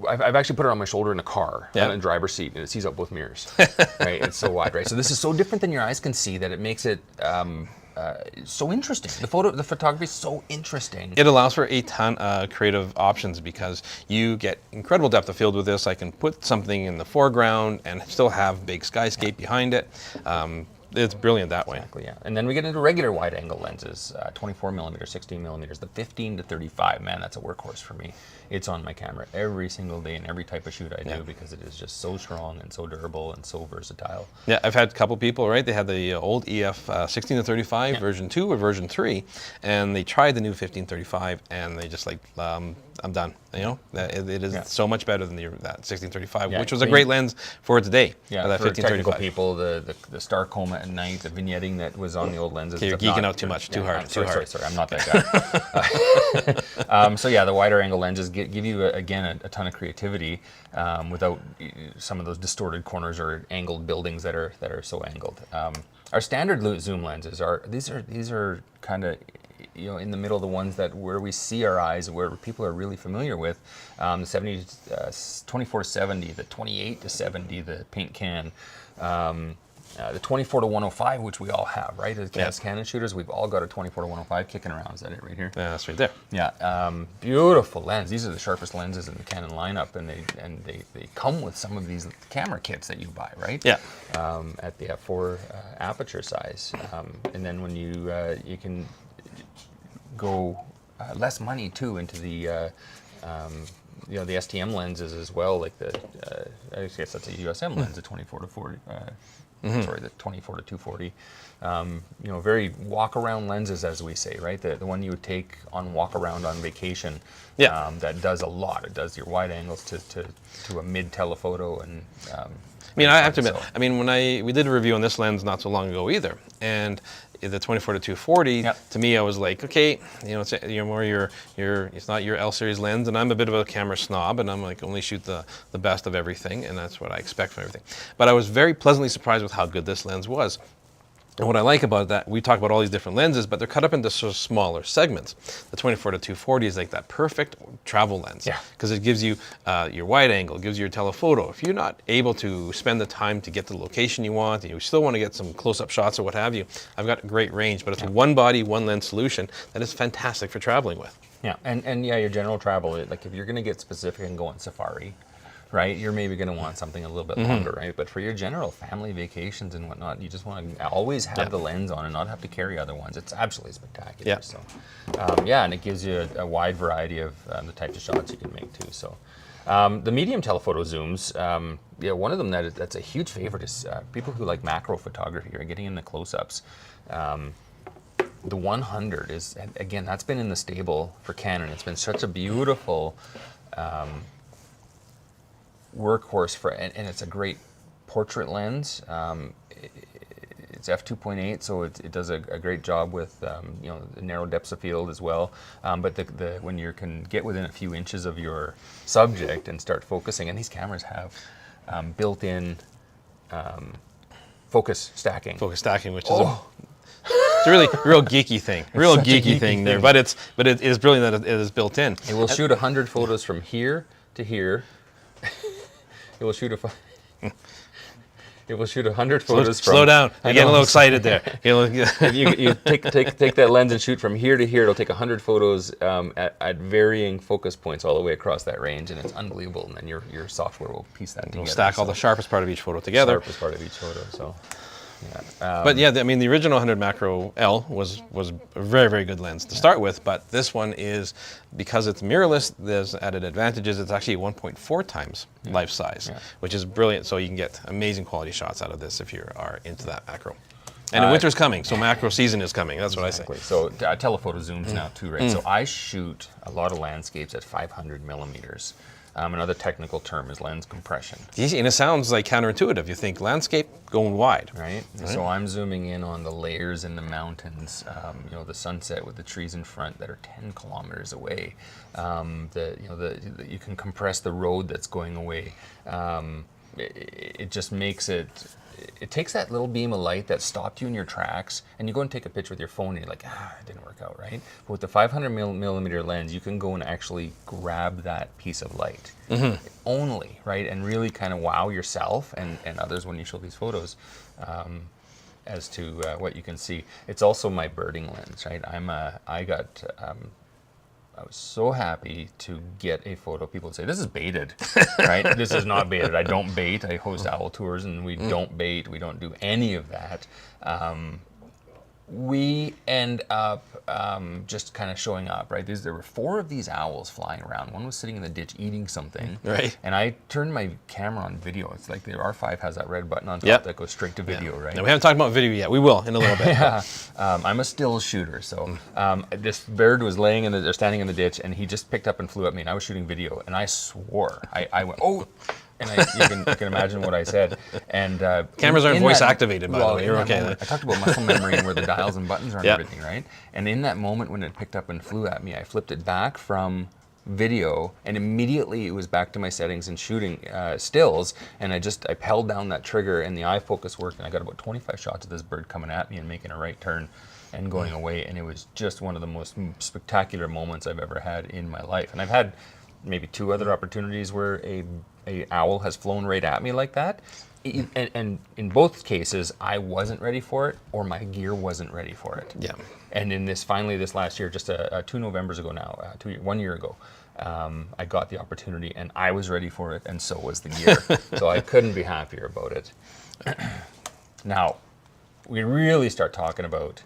I've actually put it on my shoulder in a car, in the driver's seat, and it sees out both mirrors. Right. It's so wide. Right. So this is so different than your eyes can see that it makes it. So interesting. The photography is so interesting. It allows for a ton of creative options because you get incredible depth of field with this. I can put something in the foreground and still have big skyscape behind it. It's brilliant that way. Exactly, yeah. And then we get into regular wide-angle lenses, 24mm, 16mm, the 15 to 35. Man, that's a workhorse for me. It's on my camera every single day in every type of shoot I do because it is just so strong and so durable and so versatile. Yeah, I've had a couple people, right? They had the old EF 16 to 35 version 2 or version 3, and they tried the new 1535, and they just like, I'm done. You know, it is so much better than that 1635, which was a great lens for its day. Yeah, that for 1535. technical people, the star coma at night, the vignetting that was on the old lenses. Okay, you're geeking out too much, too hard. Sorry, I'm not that guy. So yeah, the wider angle lenses give you again a ton of creativity without some of those distorted corners or angled buildings that are so angled. Our standard zoom lenses these are kind of in the middle of the ones where we see our eyes, where people are really familiar with. The 24-70, the 28 to 70, the paint can. the 24 to 105, which we all have, right? As Canon shooters, we've all got a 24 to 105 kicking around. Is that it right here? Yeah, that's right there. Yeah, beautiful lens. These are the sharpest lenses in the Canon lineup, and they come with some of these camera kits that you buy, right? Yeah. At the f4 aperture size, and then when you can go less money too into the the STM lenses as well, like the I guess that's a USM lens, the 24 to 40. Sorry, the 24 to 240. Very walk-around lenses, as we say, right? The one you would take on walk-around on vacation. Yeah. That does a lot. It does your wide angles to a mid telephoto and. I mean, I have to admit, when we did a review on this lens not so long ago either, and the 24 to 240, to me, I was like, okay, it's it's not your L series lens, and I'm a bit of a camera snob, and I'm like, only shoot the best of everything, and that's what I expect from everything. But I was very pleasantly surprised with how good this lens was. And what I like about that, we talk about all these different lenses, but they're cut up into sort of smaller segments. The 24 to 240 is like that perfect travel lens, because it gives you your wide angle, it gives you your telephoto. If you're not able to spend the time to get to the location you want, and you still want to get some close-up shots or what have you, I've got a great range, but it's a one body, one lens solution that is fantastic for traveling with. Yeah, and your general travel, like if you're going to get specific and go on safari, right, you're maybe going to want something a little bit longer, right? But for your general family vacations and whatnot, you just want to always have the lens on and not have to carry other ones. It's absolutely spectacular. Yeah. So, and it gives you a wide variety of the types of shots you can make too. So, the medium telephoto zooms, one of them that's a huge favorite is people who like macro photography or getting into close-ups. The 100 is, again, that's been in the stable for Canon. It's been such a beautiful workhorse and it's a great portrait lens. It's f2.8, so it does a great job with the narrow depths of field as well. But when you can get within a few inches of your subject and start focusing, and these cameras have built-in focus stacking. Focus stacking, which is it's a really real geeky thing, geeky thing there. But it is brilliant that it is built in. It will shoot 100 photos from here to here. It will shoot 100 photos from... Slow down. You're getting a little excited there. You take that lens and shoot from here to here. It'll take 100 photos at varying focus points all the way across that range, and it's unbelievable. And then your software will piece that together. It'll stack all the sharpest part of each photo together. Sharpest part of each photo. So. Yeah. But yeah, the original 100 macro L was a very, very good lens to start with, but this one is, because it's mirrorless, there's added advantages. It's actually 1.4 times life size, which is brilliant, so you can get amazing quality shots out of this if you are into that macro. And winter's coming, so macro season is coming. That's what I say. So telephoto zooms now too, right? So I shoot a lot of landscapes at 500 millimeters. Another technical term is lens compression. And it sounds like counterintuitive. You think landscape going wide, right? So I'm zooming in on the layers in the mountains. The sunset with the trees in front that are 10 kilometers away. You can compress the road that's going away. It just makes it. It takes that little beam of light that stopped you in your tracks, and you go and take a picture with your phone, and you're like, it didn't work out, right? But with the 500 millimeter lens, you can go and actually grab that piece of light only, right? And really kind of wow yourself and others when you show these photos as to what you can see. It's also my birding lens, right? I was so happy to get a photo. People would say, this is baited, right? This is not baited. I don't bait. I host owl tours, and we don't bait. We don't do any of that. We end up just kind of showing up, right? There were 4 of these owls flying around. One was sitting in the ditch eating something. Right. And I turned my camera on video. It's like the R5 has that red button on top that goes straight to video, right? Now, we haven't talked about video yet. We will in a little bit. I'm a still shooter. So this bird was standing in the ditch, and he just picked up and flew at me, and I was shooting video, and I swore. I went, oh! And you can imagine what I said. And cameras aren't voice activated, by the way. You're okay. I talked about muscle memory and where the dials and buttons are and everything, right? And in that moment when it picked up and flew at me, I flipped it back from video, and immediately it was back to my settings and shooting stills. And I held down that trigger, and the eye focus worked, and I got about 25 shots of this bird coming at me and making a right turn and going away. And it was just one of the most spectacular moments I've ever had in my life. And I've had maybe 2 other opportunities where a owl has flown right at me like that, And in both cases, I wasn't ready for it, or my gear wasn't ready for it. Yeah. And in this last year, just 2 Novembers ago now, 1 year ago, I got the opportunity, and I was ready for it, and so was the gear. So I couldn't be happier about it. Now, we really start talking about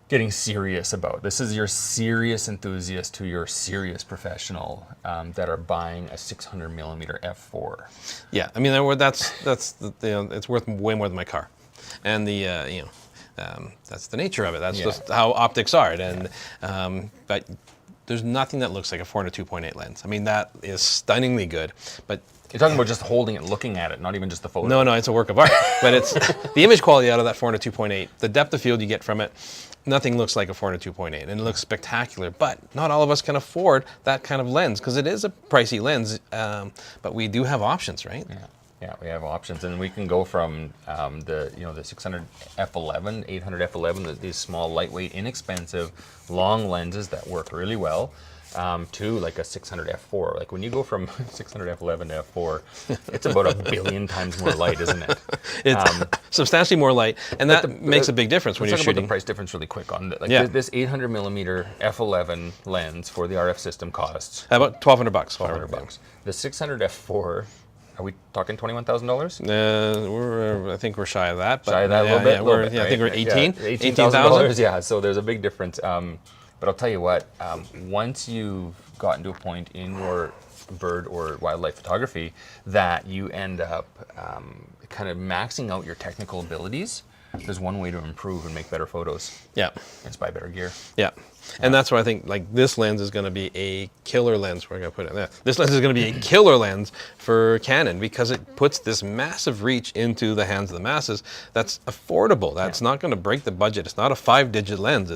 getting serious about. This is your serious enthusiast to your serious professional that are buying a 600 millimeter f4. Yeah, I mean that's it's worth way more than my car, and the that's the nature of it. That's just how optics are. And but there's nothing that looks like a 400 2.8 lens. I mean, that is stunningly good, but. You're talking about just holding it, looking at it, not even just the photo. No, it's a work of art. But it's the image quality out of that 400 2.8, the depth of field you get from it. Nothing looks like a 400 2.8, and it looks spectacular. But not all of us can afford that kind of lens because it is a pricey lens. But we do have options, right? Yeah, we have options, and we can go from the 600 f11, 800 f11, these small, lightweight, inexpensive, long lenses that work really well. To like a 600 f4. Like when you go from 600 f11 to f4, it's about 1 billion times more light, isn't it? It's substantially more light, and that makes a big difference when you're shooting. Let's talk about the price difference really quick on this 800 millimeter f11 lens for the RF system costs about $1,200. $1,200. The 600 f4. Are we talking $21,000? I think we're shy of that. But shy of that a little bit. I think we're 18,000. Yeah, so there's a big difference. But I'll tell you what, once you've gotten to a point in your bird or wildlife photography that you end up kind of maxing out your technical abilities, there's one way to improve and make better photos. Yeah. It's buy better gear. Yeah. And that's why I think like this lens is going to be a killer lens. We're going to put it there. This lens is going to be a killer lens for Canon because it puts this massive reach into the hands of the masses. That's affordable. That's not going to break the budget. It's not a 5-digit lens.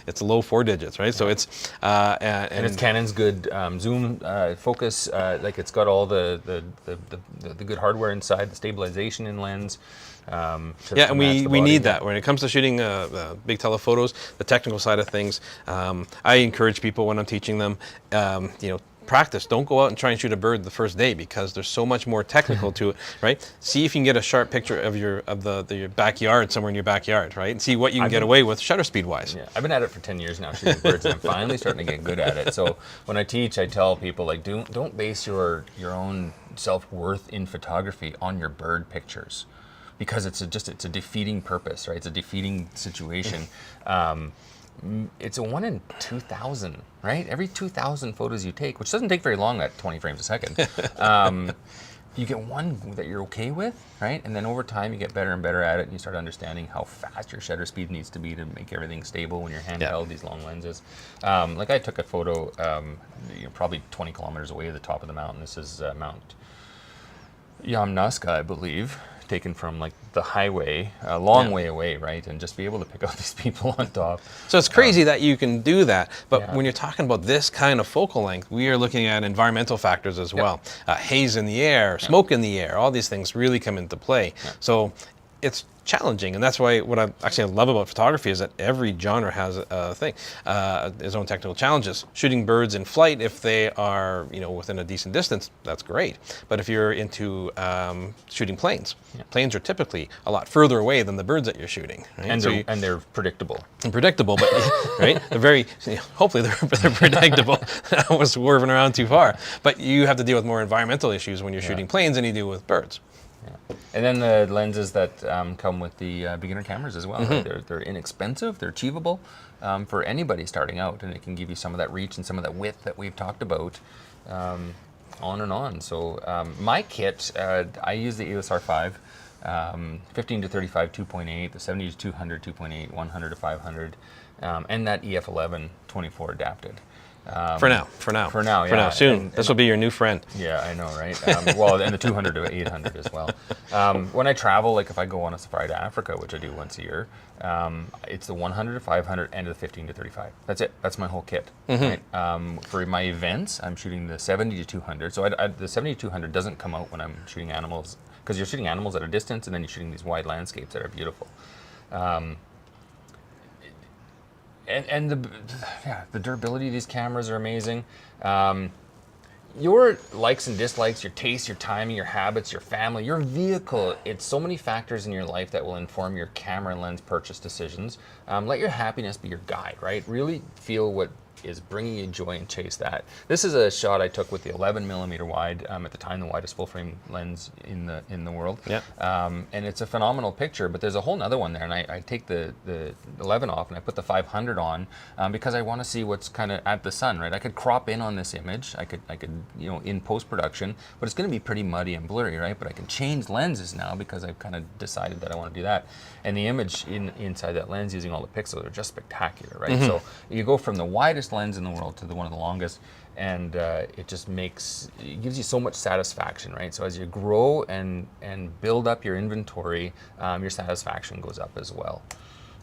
It's low 4 digits, right? So it's and it's Canon's good zoom focus. Like it's got all the good hardware inside, the stabilization in lens. And we need that when it comes to shooting big telephotos, the technical side of things. I encourage people when I'm teaching them, practice. Don't go out and try and shoot a bird the first day because there's so much more technical to it, right? See if you can get a sharp picture of your backyard somewhere in your backyard, right? And see what you can get away with shutter speed wise. Yeah, I've been at it for 10 years now shooting birds, and I'm finally starting to get good at it. So when I teach, I tell people like, don't base your own self-worth in photography on your bird pictures. Because it's a defeating purpose, right? It's a defeating situation. It's a 1 in 2,000, right? Every 2,000 photos you take, which doesn't take very long at 20 frames a second, you get one that you're okay with, right? And then over time you get better and better at it, and you start understanding how fast your shutter speed needs to be to make everything stable when you're handheld, these long lenses. Like I took a photo probably 20 kilometers away at the top of the mountain. This is Mount Yamnuska, I believe. Taken from like the highway, a long way away, right? And just be able to pick out these people on top. So it's crazy that you can do that, but when you're talking about this kind of focal length, we are looking at environmental factors as well. Haze in the air, smoke in the air, all these things really come into play. So it's challenging, and that's why what I love about photography is that every genre has a thing, its own technical challenges. Shooting birds in flight, if they are within a decent distance, that's great. But if you're into shooting planes, planes are typically a lot further away than the birds that you're shooting, right? And they're predictable. And predictable, but right, they're very hopefully they're predictable. I was swerving around too far, but you have to deal with more environmental issues when you're shooting planes than you do with birds. And then the lenses that come with the beginner cameras as well. Right? They're inexpensive, they're achievable for anybody starting out, and it can give you some of that reach and some of that width that we've talked about on and on. So my kit, I use the EOS R5, 15 to 35 2.8, the 70 to 200 2.8, 100 to 500, and that EF11 24 adapted. For now. Soon, this will be your new friend. Yeah, I know, right? Well, and the 200 to 800 as well. When I travel, like if I go on a safari to Africa, which I do once a year, it's the 100 to 500 and the 15 to 35. That's it. That's my whole kit. Right? For my events, I'm shooting the 70 to 200. So the 70 to 200 doesn't come out when I'm shooting animals, because you're shooting animals at a distance, and then you're shooting these wide landscapes that are beautiful. And the durability of these cameras are amazing. your likes and dislikes, your taste, your timing, your habits, your family, your vehicle, it's so many factors in your life that will inform your camera and lens purchase decisions. Let your happiness be your guide, right? Really feel what is bringing you joy and chase that. This is a shot I took with the 11mm wide, at the time the widest full frame lens in the world. Yeah. And it's a phenomenal picture, but there's a whole nother one there, and I take the 11 off and I put the 500 on because I want to see what's kind of at the sun, right? I could crop in on this image, I could in post-production, but it's going to be pretty muddy and blurry, right? But I can change lenses now because I've kind of decided that I want to do that. And the image inside that lens using all the pixels are just spectacular, right? So you go from the widest lens in the world to one of the longest, and it gives you so much satisfaction, right? So as you grow and build up your inventory, your satisfaction goes up as well.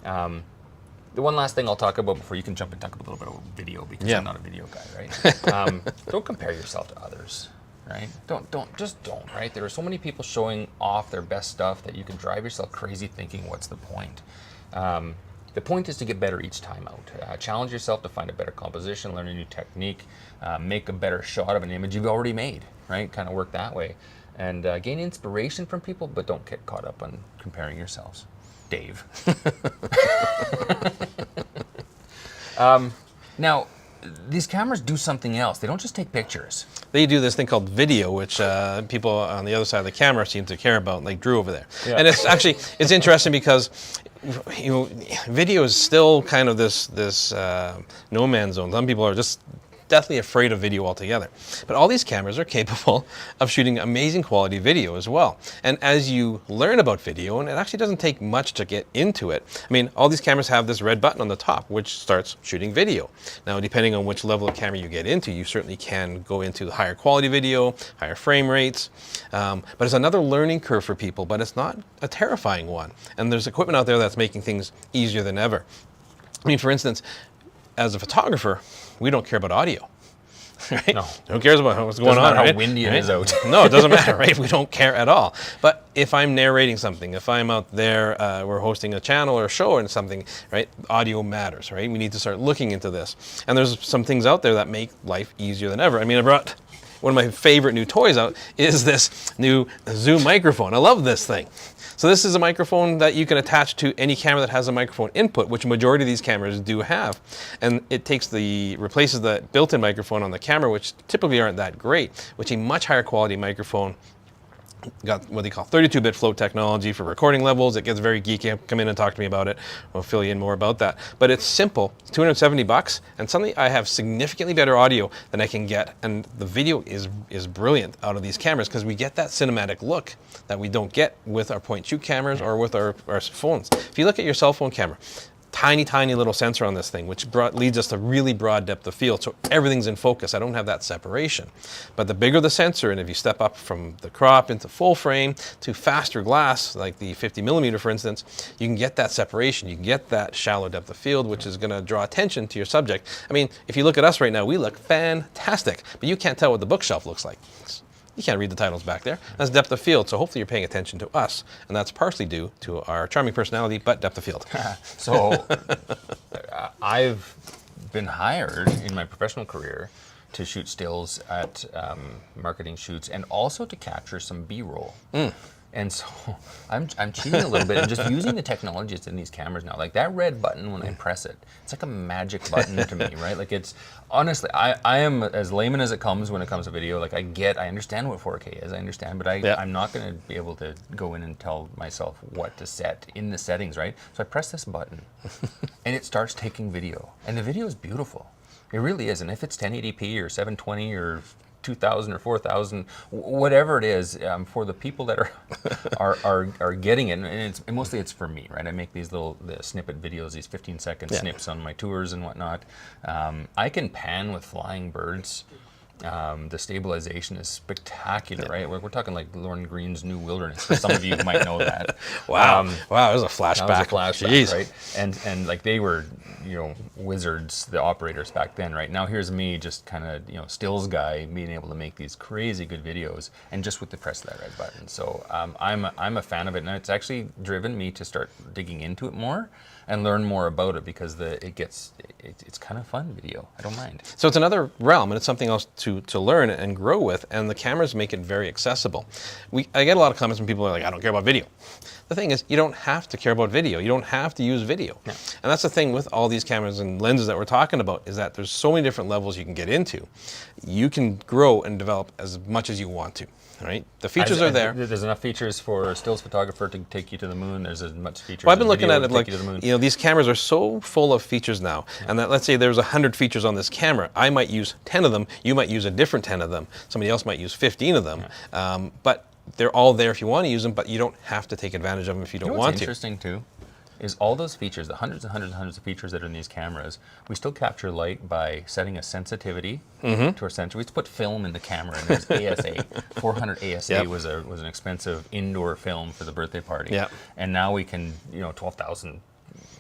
The one last thing I'll talk about before you can jump and talk a little bit about video, because I'm not a video guy, right? Don't compare yourself to others, right? Don't, right? There are so many people showing off their best stuff that you can drive yourself crazy thinking, what's the point? The point is to get better each time out. Challenge yourself to find a better composition, learn a new technique, make a better shot of an image you've already made, right? Kind of work that way. And gain inspiration from people, but don't get caught up on comparing yourselves. Dave. Now, these cameras do something else. They don't just take pictures. They do this thing called video, which people on the other side of the camera seem to care about, like Drew over there. Yeah. And it's interesting because video is still kind of this no man's zone. Some people are just deathly afraid of video altogether. But all these cameras are capable of shooting amazing quality video as well. And as you learn about video, and it actually doesn't take much to get into it. I mean, all these cameras have this red button on the top, which starts shooting video. Now, depending on which level of camera you get into, you certainly can go into higher quality video, higher frame rates. But it's another learning curve for people, but it's not a terrifying one. And there's equipment out there that's making things easier than ever. I mean, for instance, as a photographer, we don't care about audio, right? No. Who cares about what's going on, Doesn't matter right? how windy it is out. No, it doesn't matter, right? We don't care at all. But if I'm narrating something, if I'm out there, we're hosting a channel or a show or something, right? Audio matters, right? We need to start looking into this. And there's some things out there that make life easier than ever. I mean, I brought one of my favorite new toys out is this new Zoom microphone. I love this thing. So this is a microphone that you can attach to any camera that has a microphone input, which a majority of these cameras do have. And it replaces the built-in microphone on the camera, which typically aren't that great, with a much higher quality microphone. Got what they call 32-bit float technology for recording levels. It gets very geeky. Come in and talk to me about it. I'll fill you in more about that. But it's simple. It's $270, and suddenly I have significantly better audio than I can get. And the video is brilliant out of these cameras because we get that cinematic look that we don't get with our point-and-shoot cameras or with our phones. If you look at your cell phone camera, tiny little sensor on this thing, which leads us to really broad depth of field, so everything's in focus. I don't have that separation. But the bigger the sensor, and if you step up from the crop into full frame to faster glass, like the 50mm for instance, you can get that separation. You can get that shallow depth of field, which is going to draw attention to your subject. I mean, if you look at us right now, we look fantastic, but you can't tell what the bookshelf looks like. You can't read the titles back there. That's depth of field, so hopefully you're paying attention to us, and that's partially due to our charming personality, but depth of field. So I've been hired in my professional career to shoot stills at marketing shoots and also to capture some B-roll. And so I'm cheating a little bit and just using the technology that's in these cameras now. Like that red button, when I press it, it's like a magic button to me, right? Like it's, honestly, I am as layman as it comes when it comes to video. Like I understand what 4K is, I understand, but I'm not gonna be able to go in and tell myself what to set in the settings, right? So I press this button and it starts taking video. And the video is beautiful. It really is. And if it's 1080p or 720 or 2,000 or 4,000, whatever it is, for the people that are getting it, and mostly it's for me, right? I make these little snippet videos, these 15-second snips on my tours and whatnot. I can pan with flying birds. The stabilization is spectacular, right? We're talking like Lorne Greene's New Wilderness. For some of you might know that. Wow, wow, that was a flashback. That was a flashback, jeez. Right? And like they were, wizards, the operators back then, right? Now here's me, just kind of, stills guy, being able to make these crazy good videos, and just with the press of that red button. So I'm a fan of it, and it's actually driven me to start digging into it more and learn more about it because it's kind of fun video. I don't mind. So it's another realm, and it's something else to learn and grow with, and the cameras make it very accessible. I get a lot of comments from people who are like, I don't care about video. The thing is, you don't have to care about video. You don't have to use video. No. And that's the thing with all these cameras and lenses that we're talking about, is that there's so many different levels you can get into. You can grow and develop as much as you want to. Right, the features are there. There's enough features for a stills photographer to take you to the moon. There's as much features. Well, I've been looking at it like, you know, these cameras are so full of features now, and that, let's say there's 100 features on this camera. I might use 10 of them. You might use a different 10 of them. Somebody else might use 15 of them. But they're all there if you want to use them. But you don't have to take advantage of them if you don't want to. What's interesting too is all those features, the hundreds and hundreds and hundreds of features that are in these cameras, we still capture light by setting a sensitivity to our sensor. We used to put film in the camera, and there's ASA. 400 ASA was an expensive indoor film for the birthday party. Yep. And now we can, 12,000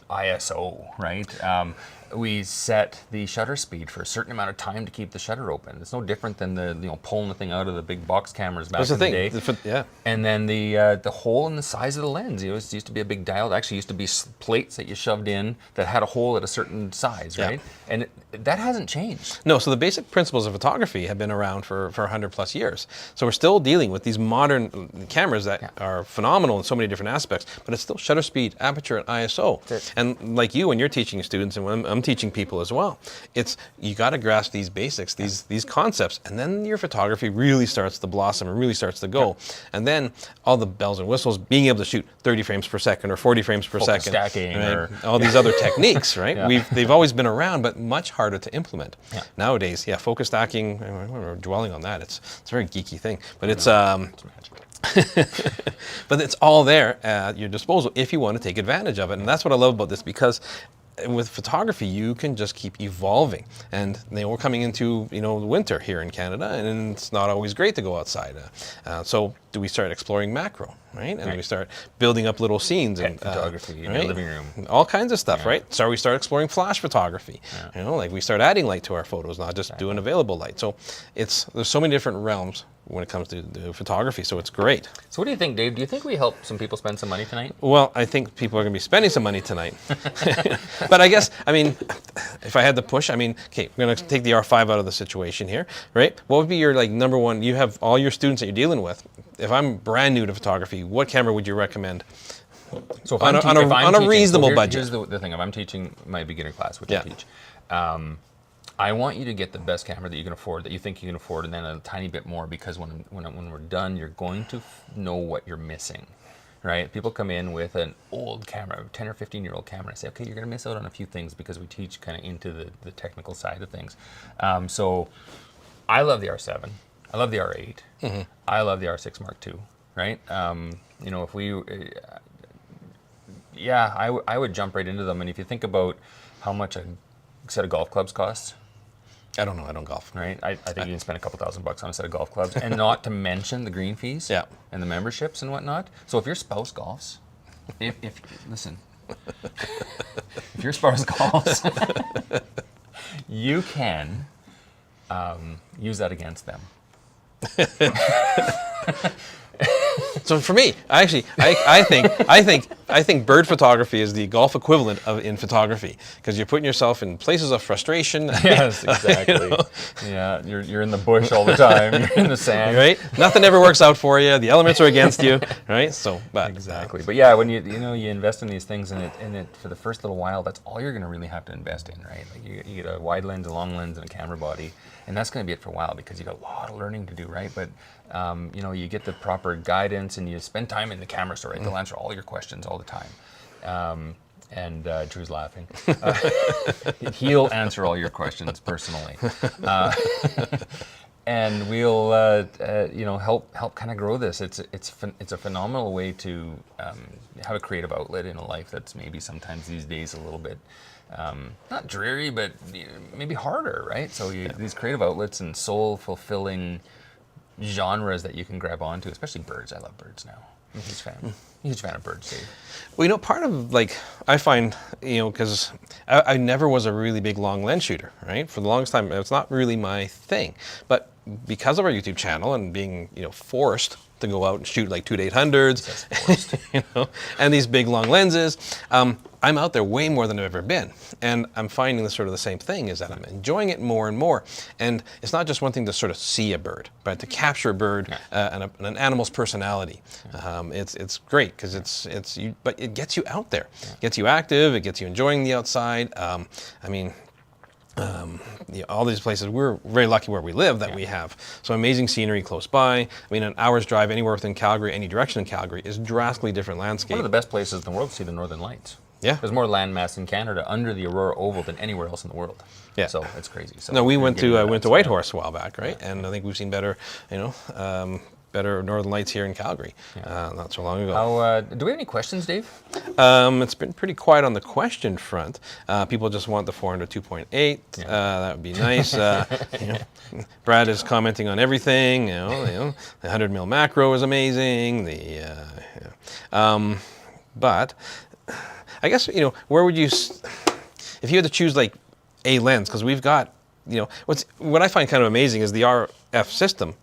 ISO, right? We set the shutter speed for a certain amount of time to keep the shutter open. It's no different than the pulling the thing out of the big box cameras back in the day. Yeah. And then the hole in the size of the lens. It used to be a big dial. It actually used to be plates that you shoved in that had a hole at a certain size, right? Yeah. And that hasn't changed. No, so the basic principles of photography have been around for 100 plus years. So we're still dealing with these modern cameras that are phenomenal in so many different aspects, but it's still shutter speed, aperture, and ISO. And like you, when you're teaching students, and when I'm teaching people as well, it's you got to grasp these basics, these concepts, and then your photography really starts to blossom and really starts to go. And then all the bells and whistles, being able to shoot 30 frames per second or 40 frames per second, stacking, right? or all these other techniques, right? They've always been around, but much harder to implement. Nowadays, focus stacking, we're dwelling on that. It's a very geeky thing, but it's but it's all there at your disposal if you want to take advantage of it. And that's what I love about this, because with photography, you can just keep evolving. And we're coming into winter here in Canada, and it's not always great to go outside. So do we start exploring macro, right? And we start building up little scenes and photography in your living room, all kinds of stuff, right? So we start exploring flash photography. Like we start adding light to our photos, not just doing available light. So there's so many different realms when it comes to photography, so it's great. So what do you think, Dave? Do you think we help some people spend some money tonight? Well, I think people are going to be spending some money tonight. But I guess, if I had to push, okay, we're going to take the R5 out of the situation here, right? What would be your number one? You have all your students that you're dealing with. If I'm brand new to photography, what camera would you recommend? So on a reasonable budget. Here's the thing: if I'm teaching my beginner class, which I teach, I want you to get the best camera that you can afford, that you think you can afford, and then a tiny bit more, because when we're done, you're going to know what you're missing, right? People come in with an old camera, 10 or 15-year-old camera. I say, okay, you're going to miss out on a few things because we teach kind of into the technical side of things. So I love the R7. I love the R8. Mm-hmm. I love the R6 Mark II, right? If we... I would jump right into them. And if you think about how much a set of golf clubs costs, I don't know. I don't golf. Right. I think you can spend a couple $1,000 on a set of golf clubs, and not to mention the green fees and the memberships and whatnot. So if your spouse golfs, if your spouse golfs, you can use that against them. So for me, I think bird photography is the golf equivalent in photography, because you're putting yourself in places of frustration. Yes, exactly. Yeah, you're in the bush all the time. You're in the sand. Right. Nothing ever works out for you. The elements are against you. Right. So, exactly. But yeah, when you invest in these things, and it for the first little while, that's all you're going to really have to invest in, right? Like you get a wide lens, a long lens, and a camera body, and that's going to be it for a while, because you got a lot of learning to do, right? But you get the proper guidance, and you spend time in the camera store, right? They'll answer all your questions all the time. And Drew's laughing. He'll answer all your questions personally. And we'll help kind of grow this. It's a phenomenal way to have a creative outlet in a life that's maybe sometimes these days a little bit not dreary, but maybe harder, right? So these creative outlets and soul fulfilling genres that you can grab onto, especially birds. I love birds now. I'm a huge fan of birds, Dave. Well, part of I find, because I never was a really big long lens shooter, right? For the longest time, it's not really my thing. But because of our YouTube channel and being, forced to go out and shoot like 2 to 800s, and these big long lenses, I'm out there way more than I've ever been, and I'm finding the sort of the same thing, is that I'm enjoying it more and more. And it's not just one thing to sort of see a bird, but to capture a bird and an animal's personality. It's great because but it gets you out there, it gets you active, it gets you enjoying the outside. All these places, we're very lucky where we live that we have some amazing scenery close by. I mean, an hour's drive anywhere within Calgary, any direction in Calgary, is drastically different landscape. One of the best places in the world to see the Northern Lights. Yeah. There's more landmass in Canada under the Aurora Oval than anywhere else in the world. Yeah. So it's crazy. So no, we went to Whitehorse a while back, right? And I think we've seen better, better Northern Lights here in Calgary, not so long ago. Do we have any questions, Dave? It's been pretty quiet on the question front. People just want the 400 2.8. That would be nice. Brad is commenting on everything. The 100 mil macro is amazing. But I guess where would you, if you had to choose like a lens, because we've got what I find kind of amazing is the RF system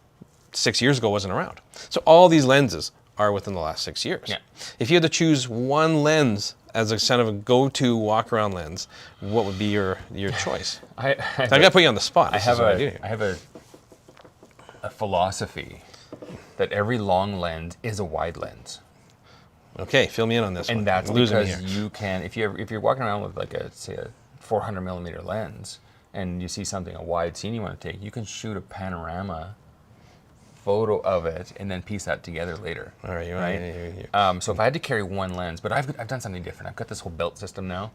6 years ago wasn't around. So all these lenses are within the last 6 years. Yeah. If you had to choose one lens as a kind of a go-to walk-around lens, what would be your choice? I got to put you on the spot. I have a philosophy that every long lens is a wide lens. Okay, fill me in on this one. And that's because you can, if you're walking around with like a 400 millimeter lens, and you see something, a wide scene you want to take, you can shoot a panorama photo of it and then piece that together later. All right, right? So if I had to carry one lens, but I've done something different. I've got this whole belt system now.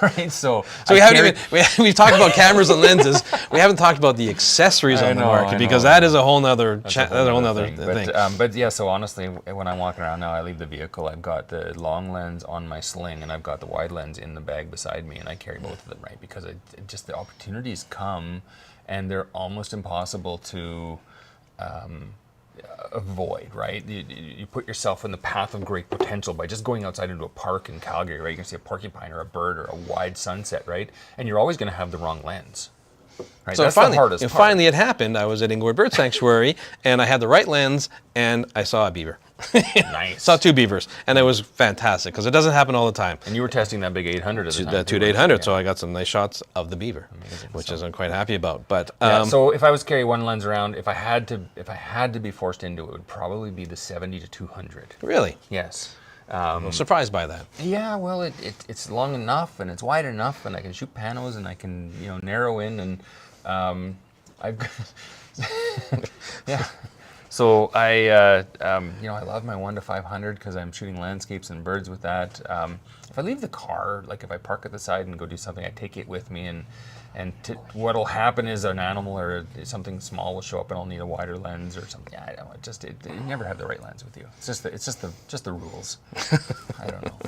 Right, so we've talked about cameras and lenses. We haven't talked about the accessories on the market because that is a whole nother thing. But yeah, so honestly, when I'm walking around now, I leave the vehicle. I've got the long lens on my sling, and I've got the wide lens in the bag beside me, and I carry both of them, right? Because just the opportunities come, and they're almost impossible to avoid, right? You put yourself in the path of great potential by just going outside into a park in Calgary, right? You can see a porcupine or a bird or a wide sunset, right? And you're always going to have the wrong lens. Right? So that's finally, the hardest part. Finally it happened. I was at Inglewood Bird Sanctuary, and I had the right lens, and I saw a beaver. Nice. Saw two beavers, and it was fantastic because it doesn't happen all the time. And you were testing that big 800 at the time. That 2-800, so I got some nice shots of the beaver, which I'm quite happy about. But so if I was to carry one lens around, if I had to be forced into it, it would probably be the 70 to 200. Really? Yes. I'm surprised by that. Yeah, well, it's long enough and it's wide enough, and I can shoot panos and I can narrow in, and I've yeah. So I love my 1-500 because I'm shooting landscapes and birds with that. If I leave the car, like if I park at the side and go do something, I take it with me, and what'll happen is an animal or something small will show up, and I'll need a wider lens or something. I don't know. You never have the right lens with you. It's just the rules. I don't know.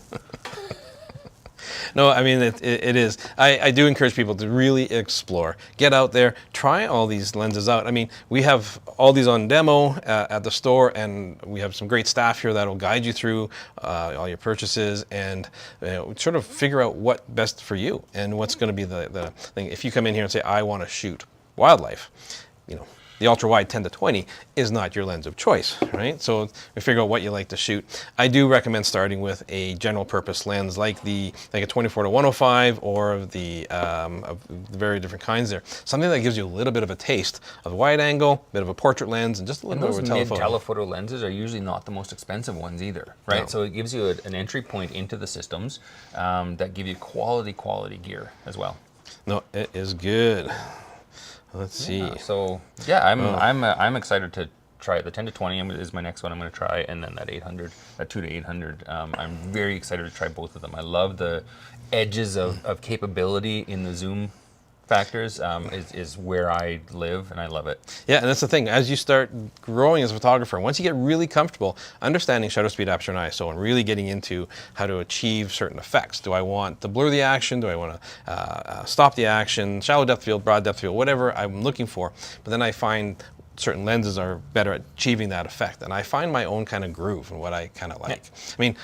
No, I mean, it is. I do encourage people to really explore. Get out there, try all these lenses out. I mean, we have all these on demo at the store, and we have some great staff here that will guide you through all your purchases and sort of figure out what's best for you and what's going to be the thing. If you come in here and say, I want to shoot wildlife, the ultra-wide 10 to 20 is not your lens of choice, right? So we figure out what you like to shoot. I do recommend starting with a general purpose lens like a 24 to 105 or of the very different kinds there. Something that gives you a little bit of a taste of wide angle, bit of a portrait lens, and just a little bit of a telephoto. Those mid-telephoto lenses are usually not the most expensive ones either, right? No. So it gives you an entry point into the systems that give you quality gear as well. No, it is good. Let's see. So yeah, I'm excited to try it. The 10 to 20 is my next one I'm going to try, and then that 800, that 2 to 800. I'm very excited to try both of them. I love the edges of capability in the zoom factors. Is where I live, and I love it. Yeah, and that's the thing. As you start growing as a photographer, once you get really comfortable understanding shutter speed, aperture, and ISO, and really getting into how to achieve certain effects. Do I want to blur the action? Do I want to stop the action? Shallow depth field, broad depth field, whatever I'm looking for. But then I find certain lenses are better at achieving that effect. And I find my own kind of groove and what I kind of like. I mean,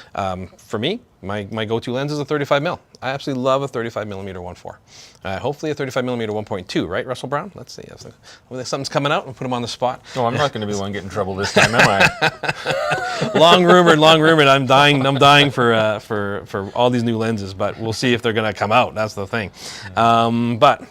for me, my go-to lens is a 35 mil. I absolutely love a 35 millimeter 1.4. Hopefully a 35 millimeter 1.2, right, Russell Brown? Let's see. If something's coming out, we'll put him on the spot. Oh, I'm not going to be the one getting in trouble this time, am I? Long rumored. I'm dying for all these new lenses, but we'll see if they're going to come out. That's the thing. But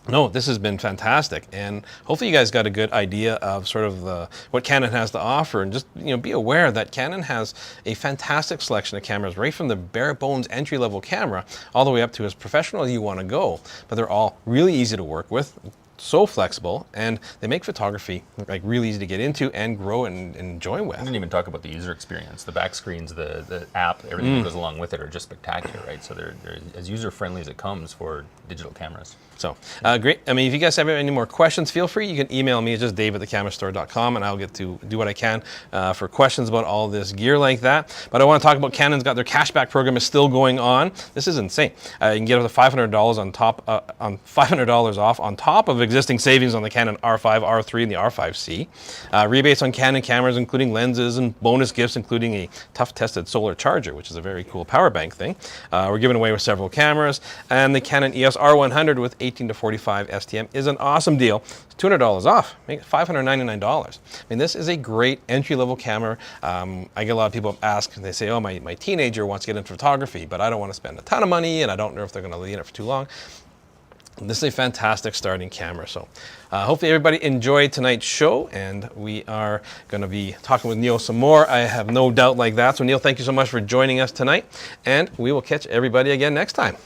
no, this has been fantastic, and hopefully you guys got a good idea of sort of what Canon has to offer, and just be aware that Canon has a fantastic selection of cameras, right from the bare bones entry level camera all the way up to as professional as you want to go. But they're all really easy to work with, so flexible, and they make photography like really easy to get into and grow and enjoy with. I didn't even talk about the user experience. The back screens, the app, everything that goes along with it are just spectacular, right? So they're as user friendly as it comes for digital cameras. So great. I mean, if you guys have any more questions, feel free. You can email me. It's just dave@thecamerastore.com, and I'll get to do what I can for questions about all this gear like that. But I want to talk about Canon's got their cashback program is still going on. This is insane. You can get up to $500 on top on $500 off on top of existing savings on the Canon R5, R3, and the R5C. Rebates on Canon cameras, including lenses, and bonus gifts, including a tough-tested solar charger, which is a very cool power bank thing. We're giving away with several cameras, and the Canon EOS R100 with 18 to 45 STM is an awesome deal. It's $200 off, make it $599. I mean, this is a great entry-level camera. I get a lot of people ask, and they say, oh, my teenager wants to get into photography, but I don't want to spend a ton of money, and I don't know if they're going to leave it for too long. This is a fantastic starting camera. So hopefully everybody enjoyed tonight's show, and we are going to be talking with Neil some more. I have no doubt like that. So Neil, thank you so much for joining us tonight, and we will catch everybody again next time.